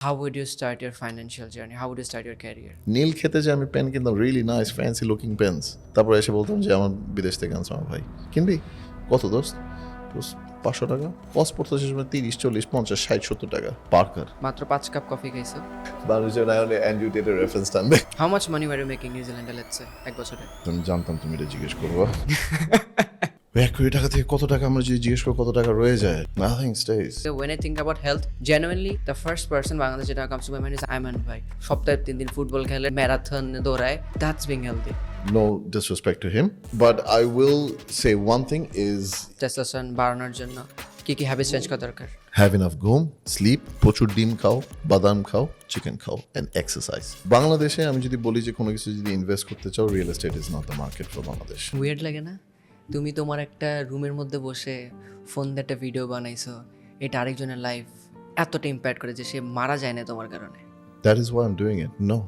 How would you start your financial journey? How would you start your career? নীল খেতে যে আমি pen কিনতাম, really nice fancy looking pens, তারপর এসে বলতাম যে আমার বিদেশ থেকে আনছে আমার ভাই, কিনবি কত দোস্ত? 500 টাকা কস পড়তো সে সময়, 30, 40, 50, 60, 70 টাকা পার্কার। মাত্র 5 কাপ কফি খাইছো। মানুষজন হলে অ্যান্ড্রু টেটের রেফারেন্স টানবে। How much money were you making New Zealand let's say এক বছরে? আমি জানতাম তুমি এটা জিজ্ঞেস করবো। 1 কোটি টাকা থেকে কত টাকা আমরা যদি জিজ্ঞেস করবো কত টাকা রয়ে যায়, nothing stage. So when I think about health, genuinely the first person Bangladesh যেটা comes to my mind is Ayman ভাই। সপ্তাহে 3 দিন ফুটবল খেলে, ম্যারাথন দৌড়ায়, that's being healthy. No disrespect to him, but I will say one thing is testosterone বাড়ানোর জন্য কি habits change করা দরকার? have enough ঘুম, sleep, প্রচুর ডিম খাও, বাদাম খাও, চিকেন খাও, and exercise. বাংলাদেশে আমি যদি বলি যে কোনো কিছু যদি ইনভেস্ট করতে চাও, real estate is not the market for Bangladesh. Weird লাগে না? তুমি তোমার একটা রুমের মধ্যে বসে ফোন দিয়ে একটা ভিডিও বানাইছো, এটা আরেকজনের লাইফ এতটা ইম্প্যাক্ট করে যে সে মারা যায় না তোমার কারণে। That is why I'm doing it. No,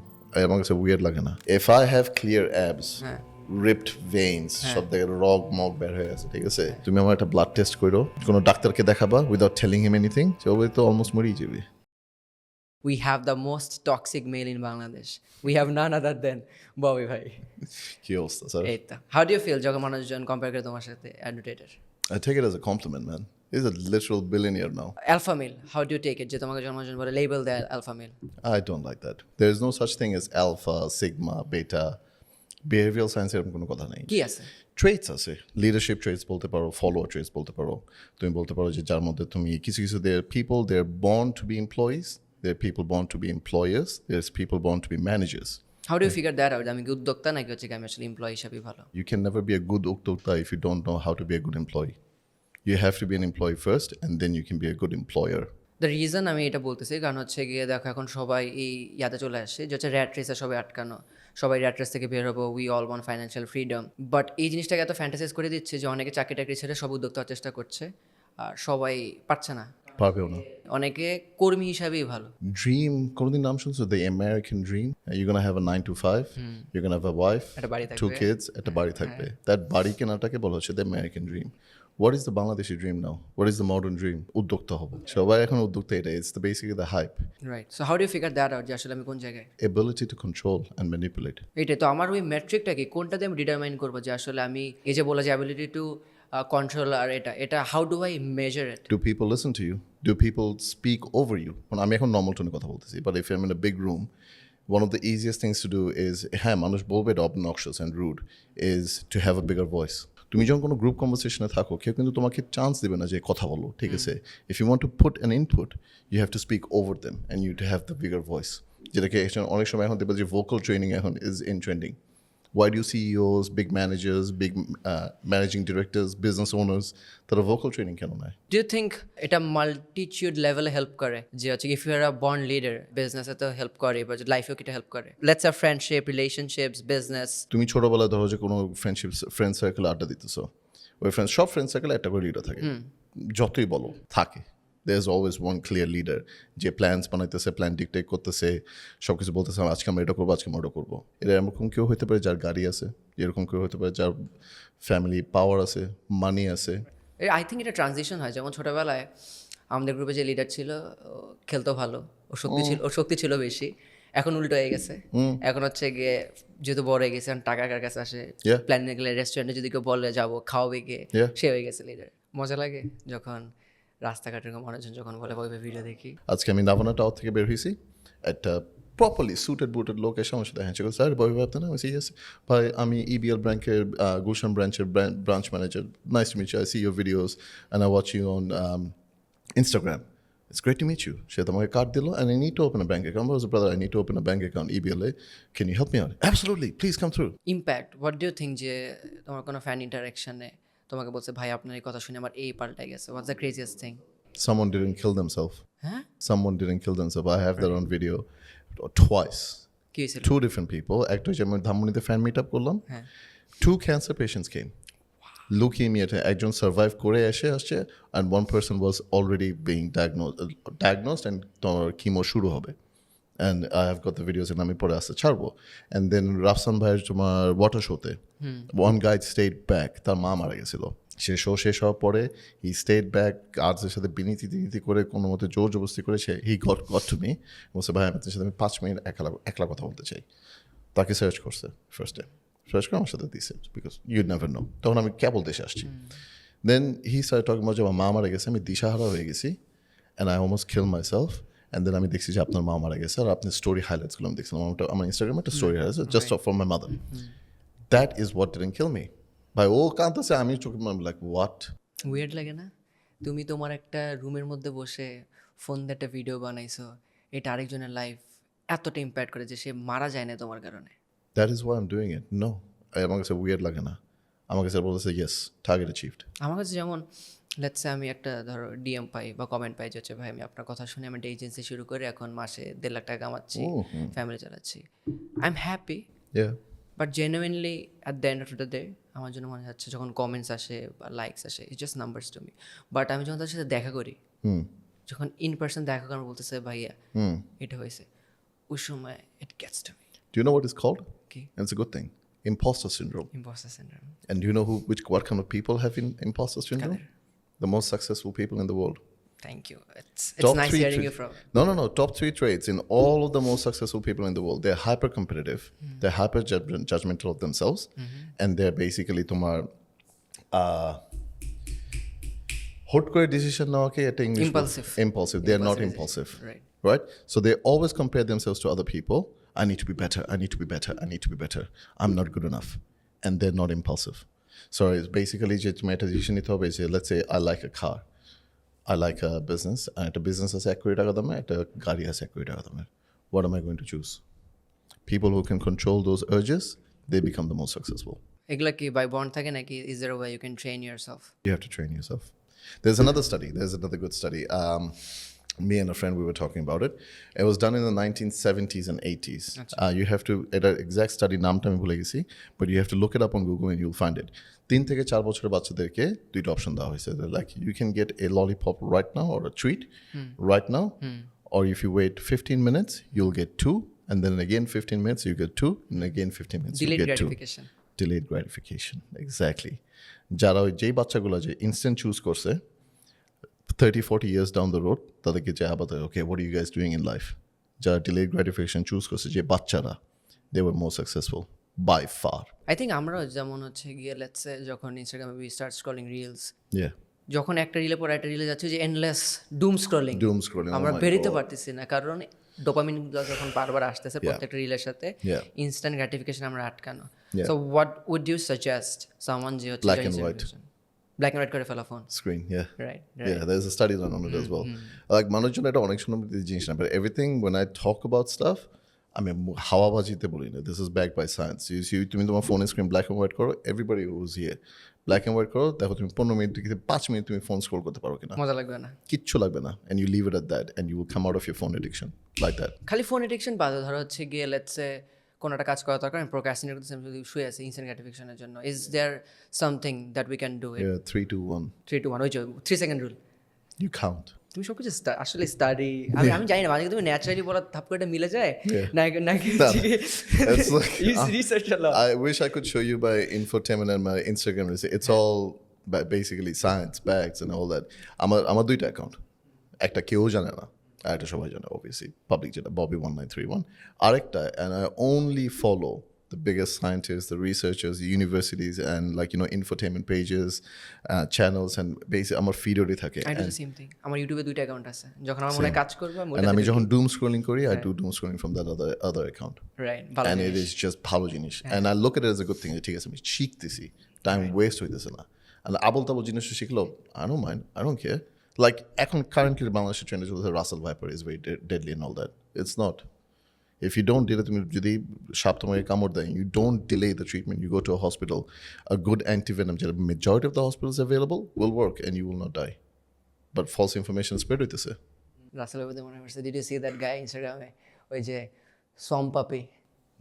আমার কাছে উইয়ার্ড লাগে না। If I have clear abs, হ্যাঁ ripped veins, সব থেকে রগ মগ বের হয়ে আছে, ঠিক আছে, তুমি আমার একটা ব্লাড টেস্ট করো, কোনো ডাক্তারকে দেখাবা উইদাউট টেলিং হিম এনিথিং, সে বলবে তো অলমোস্ট মরেই যাবে। We have the most toxic male in Bangladesh. We have none other than Bobby ভাই। কি অবস্থা স্যার? এই তো। How do you feel যখন মানুষজন কম্পেয়ার করে তোমার সাথে অ্যাডভোকেটের? I take it as a compliment, man. He's a literal billionaire now. Alpha male, how do you take it? যে তোমাকে যখন মানুষজন বলে লেবেল দেয় alpha male. I don't like that. There is no such thing as alpha, sigma, beta. Behavioral science এরকম কোনো কথা নেই। কি আছে? ট্রেটস আছে, লিডারশিপ ট্রেটস বলতে পারো, ফলোয়ার ট্রেটস বলতে পারো। তুমি বলতে পারো যে যার মধ্যে তুমি কিছু কিছু there people they're born to be employees, there people born to be employers, there people born to be managers. How do you figure that out? আমি কি উদ্যোক্তা নাকি হচ্ছে কি আমি আসলে এমপ্লয়ি হিসাবে ভালো? You can never be a good uddokta if you don't know how to be a good employee. You have to be an employee first and then you can be a good employer. The reason আমি এটা বলতেছি কারণ হচ্ছে গিয়ে দেখো এখন সবাই এই ইয়াতে চলে আসছে যে হচ্ছে র্যাট রেসে সবাই আটকানো, সবাই র্যাট রেস থেকে বের হবো, we all want financial freedom, but এই জিনিসটাকে এত ফ্যান্টাসাইজ করে দিচ্ছে যে অনেকে চাকরি টাকরি ছেড়ে সব উদ্যোক্তা হওয়ার চেষ্টা করছে আর সবাই পারছে না, পারবেও না। অনেকে কর্মী হিসাবেই ভালো। ড্রিম কোনোদিন নাম শুনছো? The American dream. You're gonna have a 9 to 5, you're gonna have a wife, একটা বাড়ি 2 থাকবে। kids, একটা বাড়ি থাকবে। দ্যাট বাড়ি কেনাটাকে বলা হচ্ছে the American dream. What is the Bangladeshi dream now? What is the modern dream? উদ্যোক্তা হবো, সবাই এখন উদ্যোক্তা, এটা it's basically the hype. Right, so how do you figure that out যে আসলে আমি কোন জায়গায়? Ability to control and manipulate. এইটাই তো আমার ওই মেট্রিকটা কি, কোনটাতে আমি ডিটারমাইন করবো যে আসলে আমি এই যে বলা যে অ্যাবিলিটি টু কন্ট্রোল আর এটা how do I measure it? Do people listen to you? Do people speak over you? আমি এখন নর্মাল টোনে কথা বলতেছি, but if I'm in a big room, one of the easiest things to do is, হ্যাঁ মানুষ বলবে এটা obnoxious and rude, is to have a bigger voice. তুমি যখন কোনো গ্রুপ কনভারসেশনে থাকো, কেউ কিন্তু তোমাকে চান্স দেবে না যে কথা বলো, ঠিক আছে? If you want to put an input, you have to speak over them and you to have the bigger voice. যেটাকে অনেক সময় এখন দেখবে যে vocal training এখন is in trending. Why do CEOs, big managers, big managing directors, business owners তারা vocal training কেন নেয়? ডু ইউ থিঙ্ক এটা মাল্টিটিউড লেভেলে হেল্প করে যে হচ্ছে if you are a born leader বিজনেসে তো হেল্প করে বা লাইফেও কিটা হেল্প করে? Let's uh friendship, relationships, business. তুমি ছোটবেলায় ধরো যে কোনো ফ্রেন্ড সার্কেলে আড্ডা দিতেছো, ওই সব ফ্রেন্ড সার্কেলে একটা করে লিডার থাকে, যতই বলো থাকে। There's always one clear leader যে প্ল্যানস বানাইতেছে, প্ল্যান ডিকটেট করতেছে, সব কিছু বলতেছে আজকে আমরা এটা করবো, আজকে আমরা ওটা করবো। এটা এরকম কেউ হতে পারে যার গাড়ি আছে, এরকম কেউ হতে পারে যার ফ্যামিলি পাওয়ার আছে, মানি আছে। আই থিঙ্ক এটা ট্রানজিশন হয়, যেমন ছোটোবেলায় আমাদের গ্রুপে যে লিডার ছিল ও খেলতো ভালো, ওর শক্তি ছিল বেশি, এখন উল্টো হয়ে গেছে। এখন হচ্ছে গিয়ে যেহেতু বড় হয়ে গেছে, এখন টাকা কার কাছে আসে, প্ল্যানে গেলে রেস্টুরেন্টে যদি কেউ বলে যাবো খাওয়াবে গিয়ে, সে হয়ে গেছে লিডার। মজা লাগে যখন রাস্তাঘাটের মানুষজন যখন বলে বই ভিডিও দেখি। আজকে আমি নাভানা টাওয়ার থেকে বের হয়েছি, একটা প্রপারলি সুটেড বুটেড লোক এসে আমার সাথে হ্যান্ডশেক করে, স্যার বই ভাবতে না, ভাই আমি ইবিএল ব্যাংকের গুলশান ব্রাঞ্চের branch manager, nice to meet you, I see your videos and I watch you on Instagram. It's great to meet you. সে তোমাকে কার্ড দিল and I need to open a bank account. I was a brother, I need to open a bank account, EBLA. Can you help me out? Absolutely, please come through. Impact, what do you think যে তোমার কোনো fan ইন্টারাকশনে তোমাকে বলছে ভাই আপনার এই কথা শুনে আমার এই পাল্টাই গেছে, what's the craziest thing? Someone didn't kill themselves. হ্যাঁ, Someone didn't kill themselves. I have that on video twice. কি হয়েছিল? 2 different people. একটা হচ্ছে আমি ধানমন্ডিতে ফ্যান মিট আপ করলাম, হ্যাঁ, 2 cancer patients came. Leukemia একজন সার্ভাইভ করে আসছে and one person was already being diagnosed and তোমার কিমো শুরু হবে, and I have got the videos and আমি পরে আসতে ছাড়বো। and then রাফসান ভাইয়ের তোমার ওয়াটার শোতে one guy stayed back, তার মা মারা গেছিল, সে শো শেষ হওয়ার পরে হি স্টেট ব্যাক আর্টসের সাথে বিনীতি করে কোনো মতে জোর জবরদস্তি করে সে হি গট টু মি বলছে ভাই আপনার সাথে আমি 5 মিনিট একলা কথা বলতে চাই। তাকে সার্চ করছে ফার্স্টে, সার্চ করে আমার সাথে দিছে বিকজ ইউ নেভার নো। তখন আমি কেবল দেশে আসছি। Then he started talking about যে আমার মা মারা গেছে, আমি দিশাহারা হয়ে গেছি and I almost kill myself. And then আমি দেখছি যে আপনার মা মারা গেছে আর আপনার স্টোরি হাইলাইটসগুলো আমি দেখছিলাম আমার ইনস্টাগ্রামে একটা story highlights just for my mother. That is what didn't kill me. ভাই ও কাঁদতেছে, আমি চোখে লাইক হোয়াট। উইয়ার্ড লাগে না? তুমি তোমার একটা রুমের মধ্যে বসে ফোন দিয়ে একটা ভিডিও বানাইছো, এটা আরেকজনের লাইফ এতটা ইম্প্যাক্ট করে যে সে মারা যায় না তোমার কারণে। That is why I am doing it. No, আমার কাছে উইয়ার্ড লাগে না। আমার কাছে বলতেছে ইয়েস, টার্গেট অ্যাচিভড। আমার কাছে যেমন লেটসে আমি একটা ধরো ডিএম পাই বা কমেন্ট পাই যে হচ্ছে ভাই আমি আপনার কথা শুনে আমি একটা এজেন্সি শুরু করে এখন মাসে 1.5 লাখ টাকা কামাচ্ছি, ফ্যামিলি চালাচ্ছি, I am happy. Yeah. But genuinely at the end of the day আমার জন্য মনে হচ্ছে যখন কমেন্টস আসে বা লাইকস আসে it's just numbers to me. But আমি যখন তার সাথে দেখা করি, যখন ইন পার্সন দেখা করে বলতেছে ভাইয়া এটা হয়েছে, ওই সময় it gets to me. Do you know what it's called? Okay. And it's a good thing. Imposter syndrome. Impostor syndrome. And do you know what kind of people have imposter syndrome? Kader. The most successful people in the world. Thank you. It's Top nice 3 hearing you traits. from. No. Top 3 traits in all of the most successful people in the world. They're hyper competitive. They're hyper judgmental of themselves, and they're basically তোমার হুট করে decision নেওয়াকে একটা English impulsive. They are not impulsive. Right? So they always compare themselves to other people. I need to be better. I need to be better. I need to be better. I'm not good enough. And they're not impulsive. So it's basically যে তুমি একটা decision নিতে হবে যে let's say I like a car. I like a business. And একটা business আছে 1 কোটি টাকা দামে, একটা গাড়ি আছে 1 কোটি টাকা দামে. What am I going to choose? People who can control those urges, they become the most successful. এগুলা কি বাই বন্ড থাকে নাকি is there a way you can train yourself? You have to train yourself. There's another study. There's another good study. Me and a friend, we were talking about it. It was done in the 1970s and 80s. You have to, এটা exact study নামটা আমি ভুলে গেছি, but you have to look it up on Google and you'll find it. 3 থেকে 4 বছরের বাচ্চাদেরকে 2টা option দেওয়া হয়েছে. Like you can get a lollipop right now or a treat right now, or if you wait 15 minutes, you'll get 2, and then again 15 minutes, you get 2, and again 15 minutes, you delayed get 2. Gratification. Delayed gratification, exactly. যারা ওই যেই বাচ্চাগুলো যে instant choose করছে 30-40 years down the road, তাদেরকে যে আবার ওকে what are you guys doing in life? যারা delayed gratification চুজ করছে যে বাচ্চারা, they were more successful by far. I think আমরাও যেমন হচ্ছে গিয়ে লেটসে যখন ইনস্টাগ্রামে we start scrolling reels, Yeah. যখন একটা রিলে পর একটা রিলে যাচ্ছে যে এন্ডলেস ডুম স্ক্রলিং, Doom scrolling. আমরা oh my বেরোতে God. পারতেছি না কারণ ডোপামিন যখন বারবার আসতেছে প্রত্যেকটা রিলের সাথে Yeah. ইনস্ট্যান্ট গ্র্যাটিফিকেশন আমরা আটকানো। Yeah. So what would you suggest someone যে হচ্ছে Black and white. Black and white করে ফেলা phone? Screen, yeah. Right Yeah, there's a study done on it as well. Like মানুষজন এটা অনেক সময় জিনিস না, but everything when I talk about stuff, আমি হাওয়াবাজিতে বলি না. This is backed by science. তুমি তোমার ফোনের স্ক্রিন ব্ল্যাক এন্ড হোয়াইট করো, everybody who's here black and white করো, দেখো তুমি 15 মিনিট থেকে 5 মিনিট তুমি ফোন স্ক্রল করতে পারো কিনা, মজা লাগবে না? কিচ্ছু লাগবে না, and you leave it at that and you will come out of your phone addiction like that. খালি ফোন এডিকশন বাদে ধরো হচ্ছে গিয়ে লেটসে কোনো একটা কাজ করা দরকার, আমি প্রোক্রাস্টিনেট করতেছি, আমি যদি শুয়ে আছি ইনস্ট্যান্ট গ্র্যাটিফিকেশনের জন্য, is there something that we can do? Yeah, 3, 2, 1. 3 to 1 ওই যে 3 সেকেন্ড রুল। You count. তুমি সব কিছু আসলে স্টাডি, আমি জানি না মাঝে তুমি ন্যাচারালি বলা থাপ করে মিলে যায় নাকি It's like রিসার্চ হলো। I wish I could show you my infotainment and my Instagram. It's all basically science, bags and all that. আমার 2টা অ্যাকাউন্ট, একটা কেউ জানে না, আর একটা সবাই জানে obviously, public যেটা Bobby1931, আরেকটা and I only follow the biggest scientists, the researchers, the universities, and like infotainment pages, channels, and basically আমার ফিডেরই থাকে। I do the same thing, আমার ইউটিউবে 2টা অ্যাকাউন্ট আছে, যখন আমার মনে হয় কাজ করব and আমি যখন doom scrolling করি, I do doom scrolling from that other account. Right, And it is just ভালো জিনিস, and I look at it as a good thing. ঠিক আছে আমি শিখতেছি, টাইম ওয়েস্ট হইতেছে না, and আবল তাবল জিনিস শিখলো, I don't mind, I don't care. Like এখন currently বাংলাদেশের ট্রেন্ডে চলছে Russell Viper is very deadly and all that. It's not. If you don't delay, তুমি যদি সাপ তোমাকে কামড় দেয়, you don't delay the treatment, you go to a hospital, a good antivenom, যেটা majority of the hospitals available will work and you will not die. But false information spread হইতেছে। রাসেল ভাইদের মনে হচ্ছে, did you see that guy ইনস্টাগ্রামে, ওই যে সোমপাপি,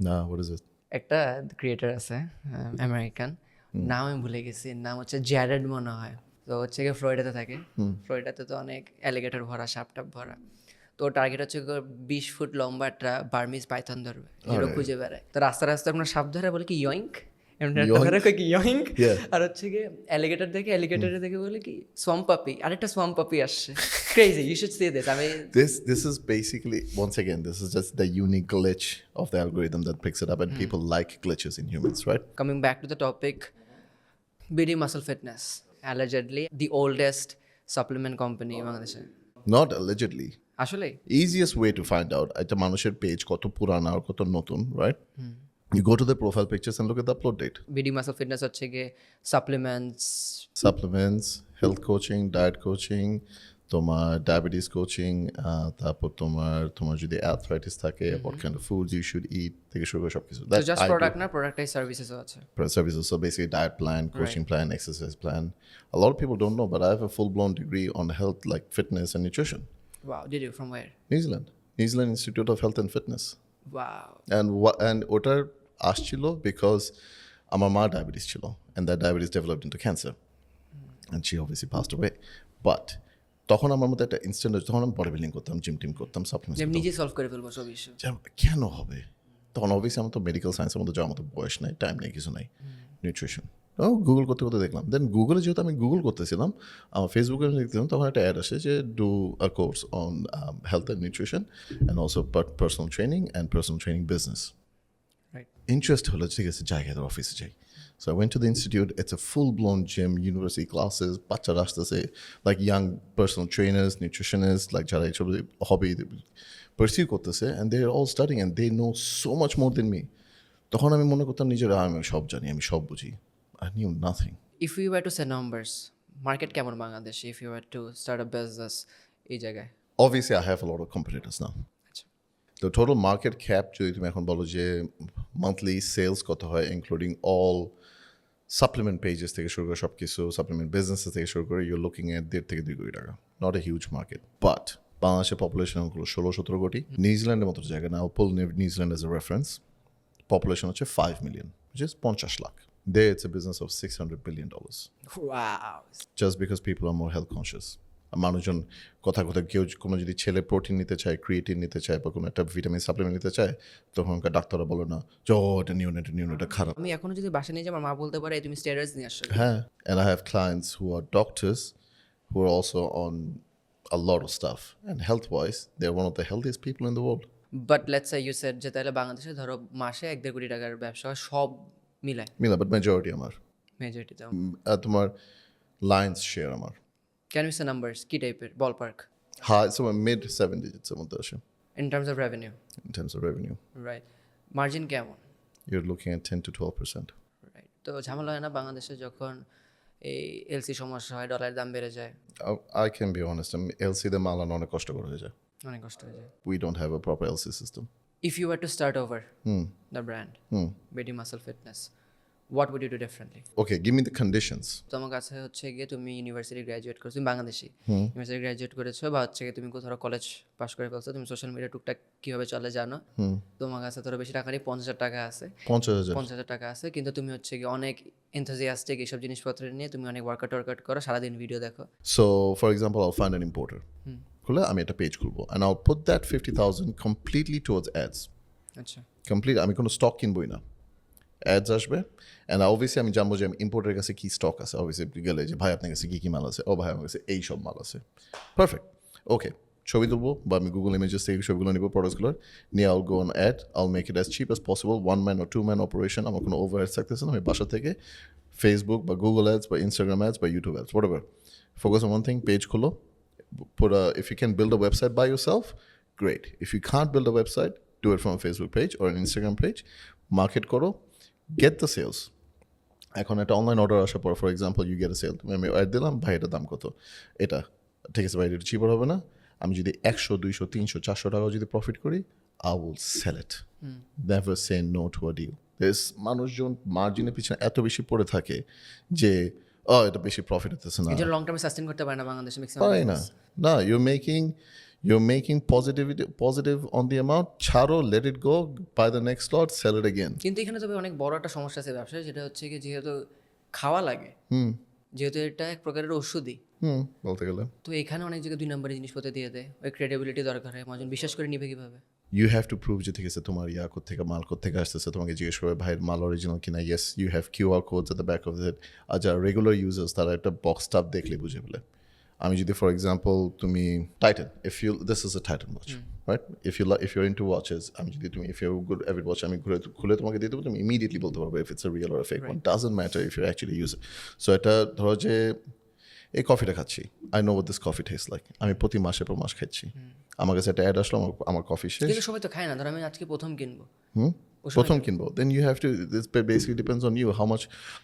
Nah, what is it? একটা ক্রিয়েটার আছে আমেরিকান, নাম আমি ভুলে গেছি, নাম হচ্ছে জ্যারেড মনে হয়। তো হচ্ছে গিয়ে ফ্লোরিডাতে থাকে, ফ্লোরিডাতে তো অনেক অ্যালিগেটর ভরা, সাপটাপ ভরা। তো টার্গেট হচ্ছে 20 ফুট লম্বা একটা বার্মিজ পাইথন ধরবে, যেটা খুঁজে বেড়ায়। তো রাস্তা আপনার সাপ ধরে বলে কি ইয়িঙ্ক, ওরা কয় কি ইয়িং, Yeah. আর হচ্ছে গিয়ে অ্যালিগেটর দেখে, অ্যালিগেটরে দেখে বলে কি সোয়াম পাপি, আরেকটা সোয়াম পাপি আসছে। Crazy, you should see this. আমি This is basically, once again, this is just the unique glitch of the algorithm that picks it up, and people like glitches in humans, right? Coming back to the topic, BD muscle fitness allegedly the oldest supplement company বাংলাদেশে। Not allegedly. আসলে Easiest way to find out একটা মানুষের page কত পুরানা আর কত নতুন, right? You go to the profile pictures and look at the upload date. BD muscle fitness হচ্ছে গিয়ে supplements, Supplements, health coaching, diet coaching, তোমার ডায়াবেটিস কোচিং, তারপর তোমার যদি অ্যাথরাইটিস থাকে, what kind of foods you should eat থেকে শুরু করে সব কিছু। তো জাস্ট প্রোডাক্ট না, প্রোডাক্টাই সার্ভিসেসও আছে। Services, so basically diet plan, coaching plan, exercise plan. A lot of people don't know, but I have a full-blown degree on health, like fitness and nutrition. Wow, did you? From where? New Zealand Institute of Health and Fitness. Wow. And ওটার আসছিল because আমার মা diabetes ছিল, and that diabetes developed into cancer, and she obviously passed away. But তখন আমার মধ্যে একটা instant, তখন আমি বডি বিল্ডিং করতাম, জিম টিম করতাম, সাপ্লিমেন্টস যে আমি নিজে সলভ করে ফেলবো সব ইস্যু। কেন হবে? তখন অবভিয়াসলি আমার তো মেডিকেল সায়েন্সের মধ্যে যাওয়ার মতো বয়স নাই, টাইম নেই, কিছু নাই। নিউট্রিশন গুগল করতে করতে দেখলাম, দেন গুগলে যেহেতু আমি গুগল করতেছিলাম, আমার ফেসবুকে দেখতেছিলাম, তখন একটা অ্যাড আসে যে do a course on health and nutrition and also personal training and personal training business. Right. Interest হলো ঠিক আছে, জায়গায় অফিসে যাই। So I went to the institute. It's a full-blown gym, university classes, বাচ্চারা আসতেছে, like young personal trainers, nutritionists, like যারা এইসব হবি pursue করতেছে, and they're all studying and they know so much more than me. তখন আমি মনে করতাম নিজেরা আমি সব জানি, আমি সব বুঝি। I knew nothing. If you were to say numbers, market কেমন বাংলাদেশে? If you were to start a business এই জায়গায়? Obviously, I have a lot of competitors now. আচ্ছা। The total market cap যদি তুমি এখন বলো যে monthly sales কত হয়, including all supplement pages থেকে শুরু করে সব কিছু, supplement businesses থেকে শুরু করে, you're looking at 1.5 থেকে 2 কোটি টাকা। Not a huge market. But বাংলাদেশের পপুলেশন হলো 16-17 কোটি। নিউজিল্যান্ডের মতো জায়গা, now pull New Zealand as a reference, population হচ্ছে 5 million, which is 50 lakh. There it's a business of $600 billion. Wow. Just because people are more health conscious. মানুষজন কথা কেউ কোনো যদি ছেলে প্রোটিন নিতে চায়, ক্রিয়েটিন নিতে চায়, বা কোনো একটা ভিটামিন সাপ্লিমেন্ট নিতে চায়, তখন ডাক্তাররা বলে না যে এটা নিও না, এটা খারাপ। আমি এখনো যদি বাসা নিয়ে যাই, আমার মা বলতে পারে তুমি স্টেরয়েডস নিয়ে আসছো। হ্যাঁ, and I have clients who are doctors who are also on a lot of stuff, and health wise they're one of the healthiest people in the world. But let's say you said যে তাহলে বাংলাদেশে ধরো মাসে 1.5 কোটি টাকার ব্যবসা হয়, সব মিলায় মিলা, বাট মেজরিটি আমার মেজরিটি দাও। তোমার লায়ন্স শেয়ার আমার ক্যান ইউ সে নাম্বারস, কি টাইপের ballpark? High, somewhere mid 7 digits এর মধ্যে আসে in terms of revenue? in terms of revenue. Right. Margin কেমন? You're looking at 10 to 12%. Right. তো ঝামেলা হয় না বাংলাদেশে যখন এই এলসি সমস্যা হয়, ডলারের দাম বেড়ে যায়, I can be honest, LC তে মাল আনা অনেক কষ্টকর হয়ে যায়. অনেক কষ্ট হয়ে যায়? We don't have a proper LC system. If you were to start over the brand, BD Muscle Fitness, what would you do differently? Okay, give me the conditions. তোমার কাছে হচ্ছে গিয়ে তুমি ইউনিভার্সিটি গ্র্যাজুয়েট করেছো, তুমি বাংলাদেশি ইউনিভার্সিটি গ্র্যাজুয়েট করেছো, বা হচ্ছে গিয়ে তুমি ধরো কলেজ পাস করে ফেলছো, তুমি সোশ্যাল মিডিয়া টুকটাক কীভাবে চলে জানো, তোমার কাছে ধরো বেশি টাকা নেই, 50,000 টাকা আছে, 50,000 টাকা আছে, কিন্তু তুমি হচ্ছে গিয়ে অনেক এনথুজিয়াস্টিক এইসব জিনিসপত্র নিয়ে তুমি অনেক ওয়ার্কআউট করো, সারাদিন ভিডিও দেখো। So, for example, I'll find an importer. খুলে আমি একটা পেজ খুলবো, and I'll put that 50,000 completely towards ads. আচ্ছা। Complete, আমি কোনো স্টক কিনবই না, অ্যাডস আসবে, অ্যান্ড অবভিয়াসলি আমি জানবো যে ইম্পোর্টের কাছে কী স্টক আছে। অবভিয়াসলি গেলে যে ভাই আপনার কাছে কী মাল আছে, ও ভাই আমার কাছে এই সব মাল আছে, পারফেক্ট, ওকে, ছবি তুলবো, বা আমি গুগল ইমেজেস থেকে ছবিগুলো নিবো, প্রোডাক্টসগুলোর নিয়ে I'll go on ad, I'll make it as cheap as possible, 1 man or 2 man operation, আমার কোনো ওভার অ্যাডস থাকতেছে না, আমি বাসা থেকে ফেসবুক বা গুগল অ্যাডস বা ইনস্টাগ্রাম অ্যাডস বা YouTube ads, what ever, focus on one thing, page খোলো, if you can build a website by yourself, great. If you can't build a website, do it from a Facebook page or an Instagram page, market করো, get the sales. এখন একটা online order আসার পর, for example you get a sale, আমি ad দিলাম, ভাই এটার দাম কত, এটা ঠিক আছে ভাই, এটা চিপার হবে না, আমি যদি 100, 200, 300, 400 টাকাও যদি প্রফিট করি, I will sell it. Never say no to a deal. মানুষজন মার্জিনের পিছনে এত বেশি পড়ে থাকে যে এটা বেশি প্রফিট হতেছে না, এটা লং টার্মে সাস্টেইন করতে পারে না বাংলাদেশে ম্যাক্সিমাম। পারে না, না, you're making positive on the amount, ছাড়ো, let it go, buy the next lot, sell it again. কিন্তু এখানে তবে অনেক বড় একটা সমস্যা আছে ব্যবসায়, যেটা হচ্ছে কি যেহেতু খাওয়া লাগে, যেহেতু এটা এক প্রকারের ওষুধই, বলতে গেলে তো এখানে অনেক জায়গায় 2 নম্বরের জিনিসপত্র দিয়ে দেয়, ওই ক্রেডিবিলিটি দরকার হয়, মানুষজন বিশ্বাস করে নিবে কিভাবে? you have to prove যে ঠিক আছে তোমার থেকে মাল থেকে আসতেছে তোমাকে জিজ্ঞেস করবে ভাইয়ের মাল অরিজিনাল কিনা yes you have QR codes at the back of it আর যারা রেগুলার ইউজার্স তারা একটা বক্স টাপ দেখলে বুঝে ফেলে আমি যদি ফর এক্সাম্পল তুমি Titan if you this is a Titan watch right if you're into watches আমি যদি তুমি if you're a good avid watch আমি খুলে তোমাকে দিয়ে দেবো তুমি immediately বলতে পারবে if it's a real or a fake one doesn't matter if you actually use it so এটা ধরো যে এই কফিটা খাচ্ছি I know what this coffee tastes like আমি প্রতি মাসে পর মাস খাচ্ছি আমার কাছে একটা অ্যাড আসলো আমার কফি শেষ কিন্তু সবাই তো খায় না ধর আমি আজকে প্রথম কিনবো প্রথম কিনবো then you have to this basically depends on you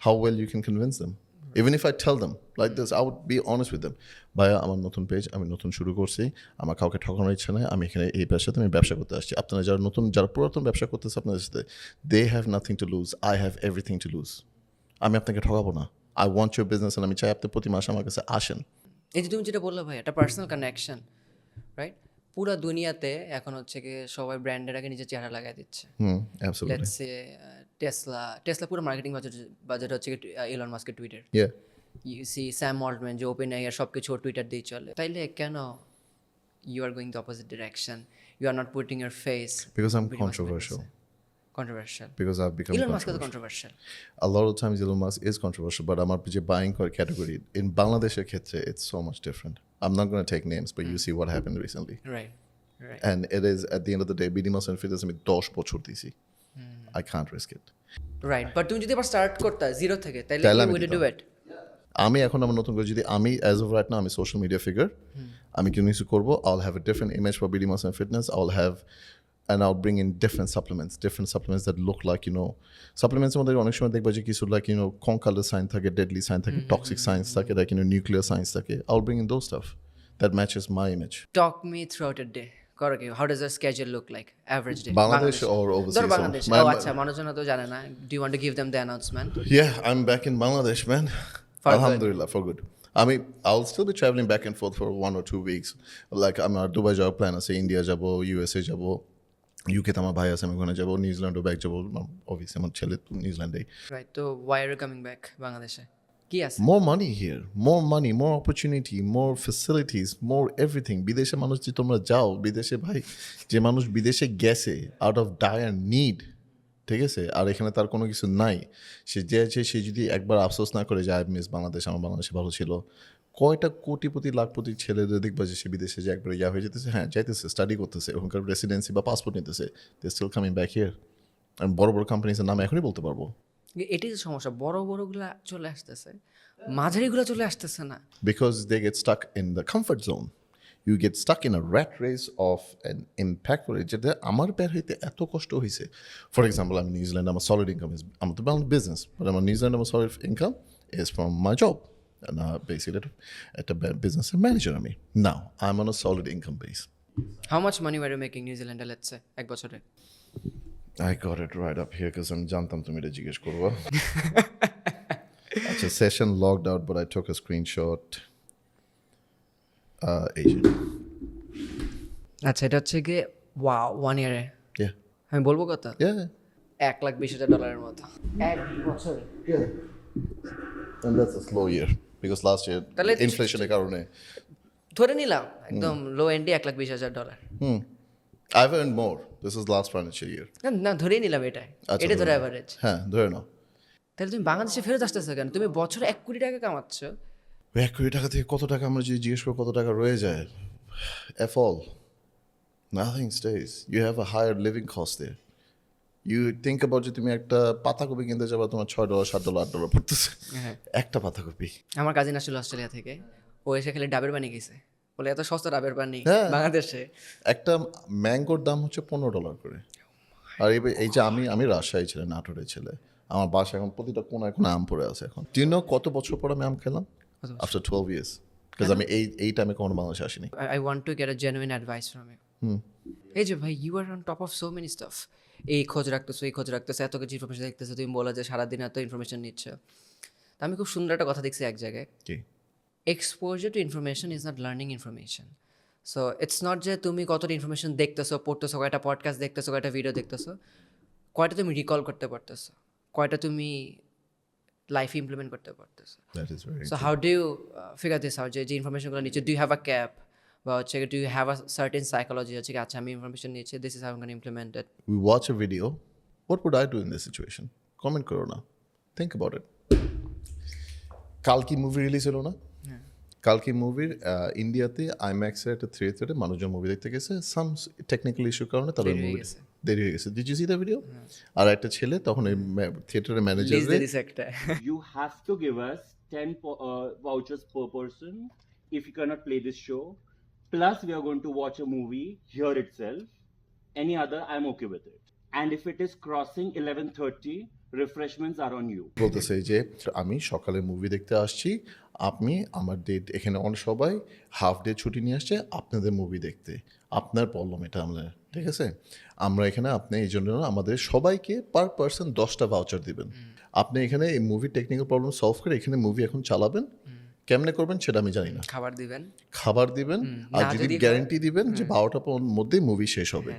how well you can convince them even if I tell them like this I would be honest with them ভাইয়া আমার নতুন পেজ আমি নতুন শুরু করছি আমার কাউকে ঠকানোর ইচ্ছা নেই আমি এখানে এই পেশাতে আমি ব্যবসা করতে আসছি আপনারা যারা পুরাতন ব্যবসা করতেছে আপনাদের সাথে they have nothing to lose I have everything to lose আমি আপনাকে ঠকাবো না I want your business and আমি চাই আপনি প্রতি মাসে আমার কাছে আসেন এই যে তুমি যেটা বললে ভাই একটা পার্সোনাল কানেকশন রাইট পুরো দুনিয়াতে এখন হচ্ছে কি সবাই ব্র্যান্ডের আগে নিজের চেহারা লাগাই দিচ্ছে absolutely লেটস সে টেসলা পুরো মার্কেটিং বাজেট হচ্ছে ইলন মাস্কের Twitter yeah you see Sam Altman যে ওপেন এআই সব কিছু টুইটার দিয়ে চলে তাইলে কেন you are going the opposite direction you are not putting your face because I'm controversial because I've become Elon Musk তো controversial controversial a lot of times Elon Musk is controversial but আমার যে buying category in Bangladesh's ক্ষেত্রে it's so much different I'm not going to take names but you see what happened recently right right and it is at the end of the day BD Muscle Fitness আমি 10 বছর দিছি I can't risk it right but তুমি যদি আবার start করতে zero থেকে তাহলে তাহলে ইউ আমি উইল ডু দিতাম। ইট আমি এখন আমার নতুন করে যদি আমি অ্যাজ অফ রাইট নাও আমি সোশ্যাল মিডিয়া ফিগার আমি কিছু কিছু করবো I'll have a different image for BD Muscle Fitness I'll bring in different supplements that look like supplements মধ্যে অনেক সময় দেখবা যে কিছু like কঙ্কালের সাইন থাকে ডেডলি সাইন থাকে টক্সিক সাইন্স থাকে like নিউক্লিয়ার সাইন্স থাকে I'll bring in those stuff that matches my image talk me throughout a day করো কি how does the schedule look like average day Bangladesh or overseas ধরো বাংলাদেশ আচ্ছা মানুষজন তো জানে না do you want to give them the announcement yeah I'm back in Bangladesh man For alhamdulillah for good I mean I'll still be traveling back and forth for 1 or 2 weeks like I'm Dubai যাওয়ার plan আছে India যাব USA যাব UK তে আমার ভাই আছে আমি ওখানে যাবো নিউজিল্যান্ডও ব্যাক যাবো অবভিয়াসলি আমার ছেলে তো নিউজিল্যান্ডে রাইট তো why are you coming back বাংলাদেশে কি আছে more money more opportunity more facilities more everything বিদেশে মানুষ যে তোমরা যাও বিদেশে ভাই যে মানুষ বিদেশে গেছে out of dire need ঠিক আছে আর এখানে তার কোনো কিছু নাই সে যে আছে সে যদি একবার আফসোস না করে যায় মিস বাংলাদেশ আমার বাংলাদেশে ভালো ছিল কয়টা কোটিপতি লাখপতি ছেলেদের দেখবা যে সে বিদেশে যে একবার হয়ে যেতেছে হ্যাঁ যাইতেছে স্টাডি করতেছে ওখানকার রেসিডেন্সি বা পাসপোর্ট নিতেছে দে স্টিল কামিং ব্যাক হিয়ার আমি বড় বড় কোম্পানিজের নাম এখনই বলতে পারবো এটাই তো সমস্যা বড়গুলা চলে আসতেছে মাঝারিগুলো চলে আসতেছে না because they get stuck in the comfort zone you get stuck in a rat race of an impactful যেটা আমার বের হইতে এত কষ্ট হয়েছে ফর এক্সাম্পল আমি নিউজিল্যান্ড আমার সলিড ইনকাম ইজ আমার তো বিজনেস বাট আমার নিউজিল্যান্ড আমার solid income is from my job and basically একটা business manager আমি now I'm on a solid income base how much money were you making নিউজিল্যান্ডে let's say এক বছরে I got it right up here because I'm জানতাম তুমি এটা জিজ্ঞেস করবা আচ্ছা session logged out but I took a screenshot Asian আচ্ছা এটা হচ্ছে গিয়ে ওয়াও 1 ইয়ারে yeah আমি বলবো কত yeah 1,20,000 মতো এক বছরে yeah and that's a slow year because last year তাহলে inflation-এর কারণে ধরে নিলাম একদম লো এন্ডে $1,20,000 I've earned more this is last financial year না ধরেই নিলাম এটাই আচ্ছা, এটা ধরে ধরে অ্যাভারেজ হ্যাঁ ধরে নাও তাহলে তুমি বাংলাদেশে ফেরত আসতেছো কেন তুমি বছরে 1 কোটি টাকা কামাচ্ছ 1 কোটি টাকা থেকে কত টাকা আমরা যদি জিজ্ঞেস করি কত টাকা রয়ে যায় F all nothing stays you have a higher living cost there you think about যে তুমি একটা পাতাকপি কিনতে যাবা তোমার $6 $7 $8 পড়তেছে একটা পাতাকপি আমার কাজিন আসছিল অস্ট্রেলিয়া থেকে ও এসে খালি ডাবের পানি গেছে বলে এত সস্তা ডাবের পানি হ্যাঁ। বাংলাদেশে একটা ম্যাঙ্গোর দাম হচ্ছে $15 করে আর এই যে আমি রাজশাহী ছেলে নাটোরের ছেলে আমার বাসা এখন প্রতিটা কোনায় কোনায় আম পড়ে আছে এখন do you know কত বছর পর আমি আম খেলাম after 12 years because আমি এই টাইমে কোনো বাংলাদেশে আসিনি I want to get a genuine advice from you এই যে ভাই you are on top of so many stuff এই খোঁজ রাখতেছো এত কিছু ইনফরমেশন দেখতেছো তুমি বলো যে সারাদিন এত ইনফরমেশন নিচ্ছ তা আমি খুব সুন্দর একটা কথা দেখছি এক জায়গায় কি exposure to information is not learning information. So it's not যে তুমি কতটা ইনফরমেশন দেখতেছো পড়তেছো কয়টা পডকাস্ট দেখতেছো কয়টা ভিডিও দেখতেছো কয়টা তুমি রিকল করতে পারতেছো কয়টা তুমি লাইফে ইমপ্লিমেন্ট করতে পারতেছো that is very so how do you figure this out যে ইনফরমেশনগুলো নিচ্ছে do you have a cap বা হচ্ছে do you have a certain psychology হচ্ছে কি আচ্ছা আমি ইনফরমেশন নিয়েছি this is how I can implement it We watch a video. What would I do in this situation? Comment করো না. Think about it. কালকি মুভি রিলিজ হলো না? কালকি মুভির ইন্ডিয়াতে আইম্যাক্সের একটা থিয়েটারে মানুষজন মুভি দেখতে গেছে সাম টেকনিক্যাল ইস্যুর কারণে তাদের দেরি হয়ে মুভি গেছে। দেরি হয়ে গেছে। Did you see the video? আর একটা ছেলে তখন এই থিয়েটারের লিজ ম্যানেজারে দিয়ে দিছে একটা You have to give us 10 vouchers per person if you cannot play this show. Plus, we are going to watch a movie here itself. Any other, I'm okay with it. And if it is crossing 11:30, refreshments are on you. বলতেছে যে আমি সকালে movie দেখতে আসছি, আপনি আমার date এখানে অনেক সবাই হাফ ডে ছুটি নিয়ে আসছে আপনাদের মুভি দেখতে, আপনার প্রবলেম এটা আমরা, ঠিক আছে, আমরা এখানে আপনি এই জন্য আমাদের সবাইকে পার পার্সন 10টা ভাউচার দিবেন, আপনি এখানে এই মুভি টেকনিক্যাল প্রবলেম সলভ করে এখানে মুভি এখন চালাবেন, কেমনে করবেন সেটা আমি জানি না, খাবার দিবেন খাবার দিবেন আর না যদি যদি গ্যারান্টি দিবেন যে 12টার মধ্যেই মুভি শেষ হবে।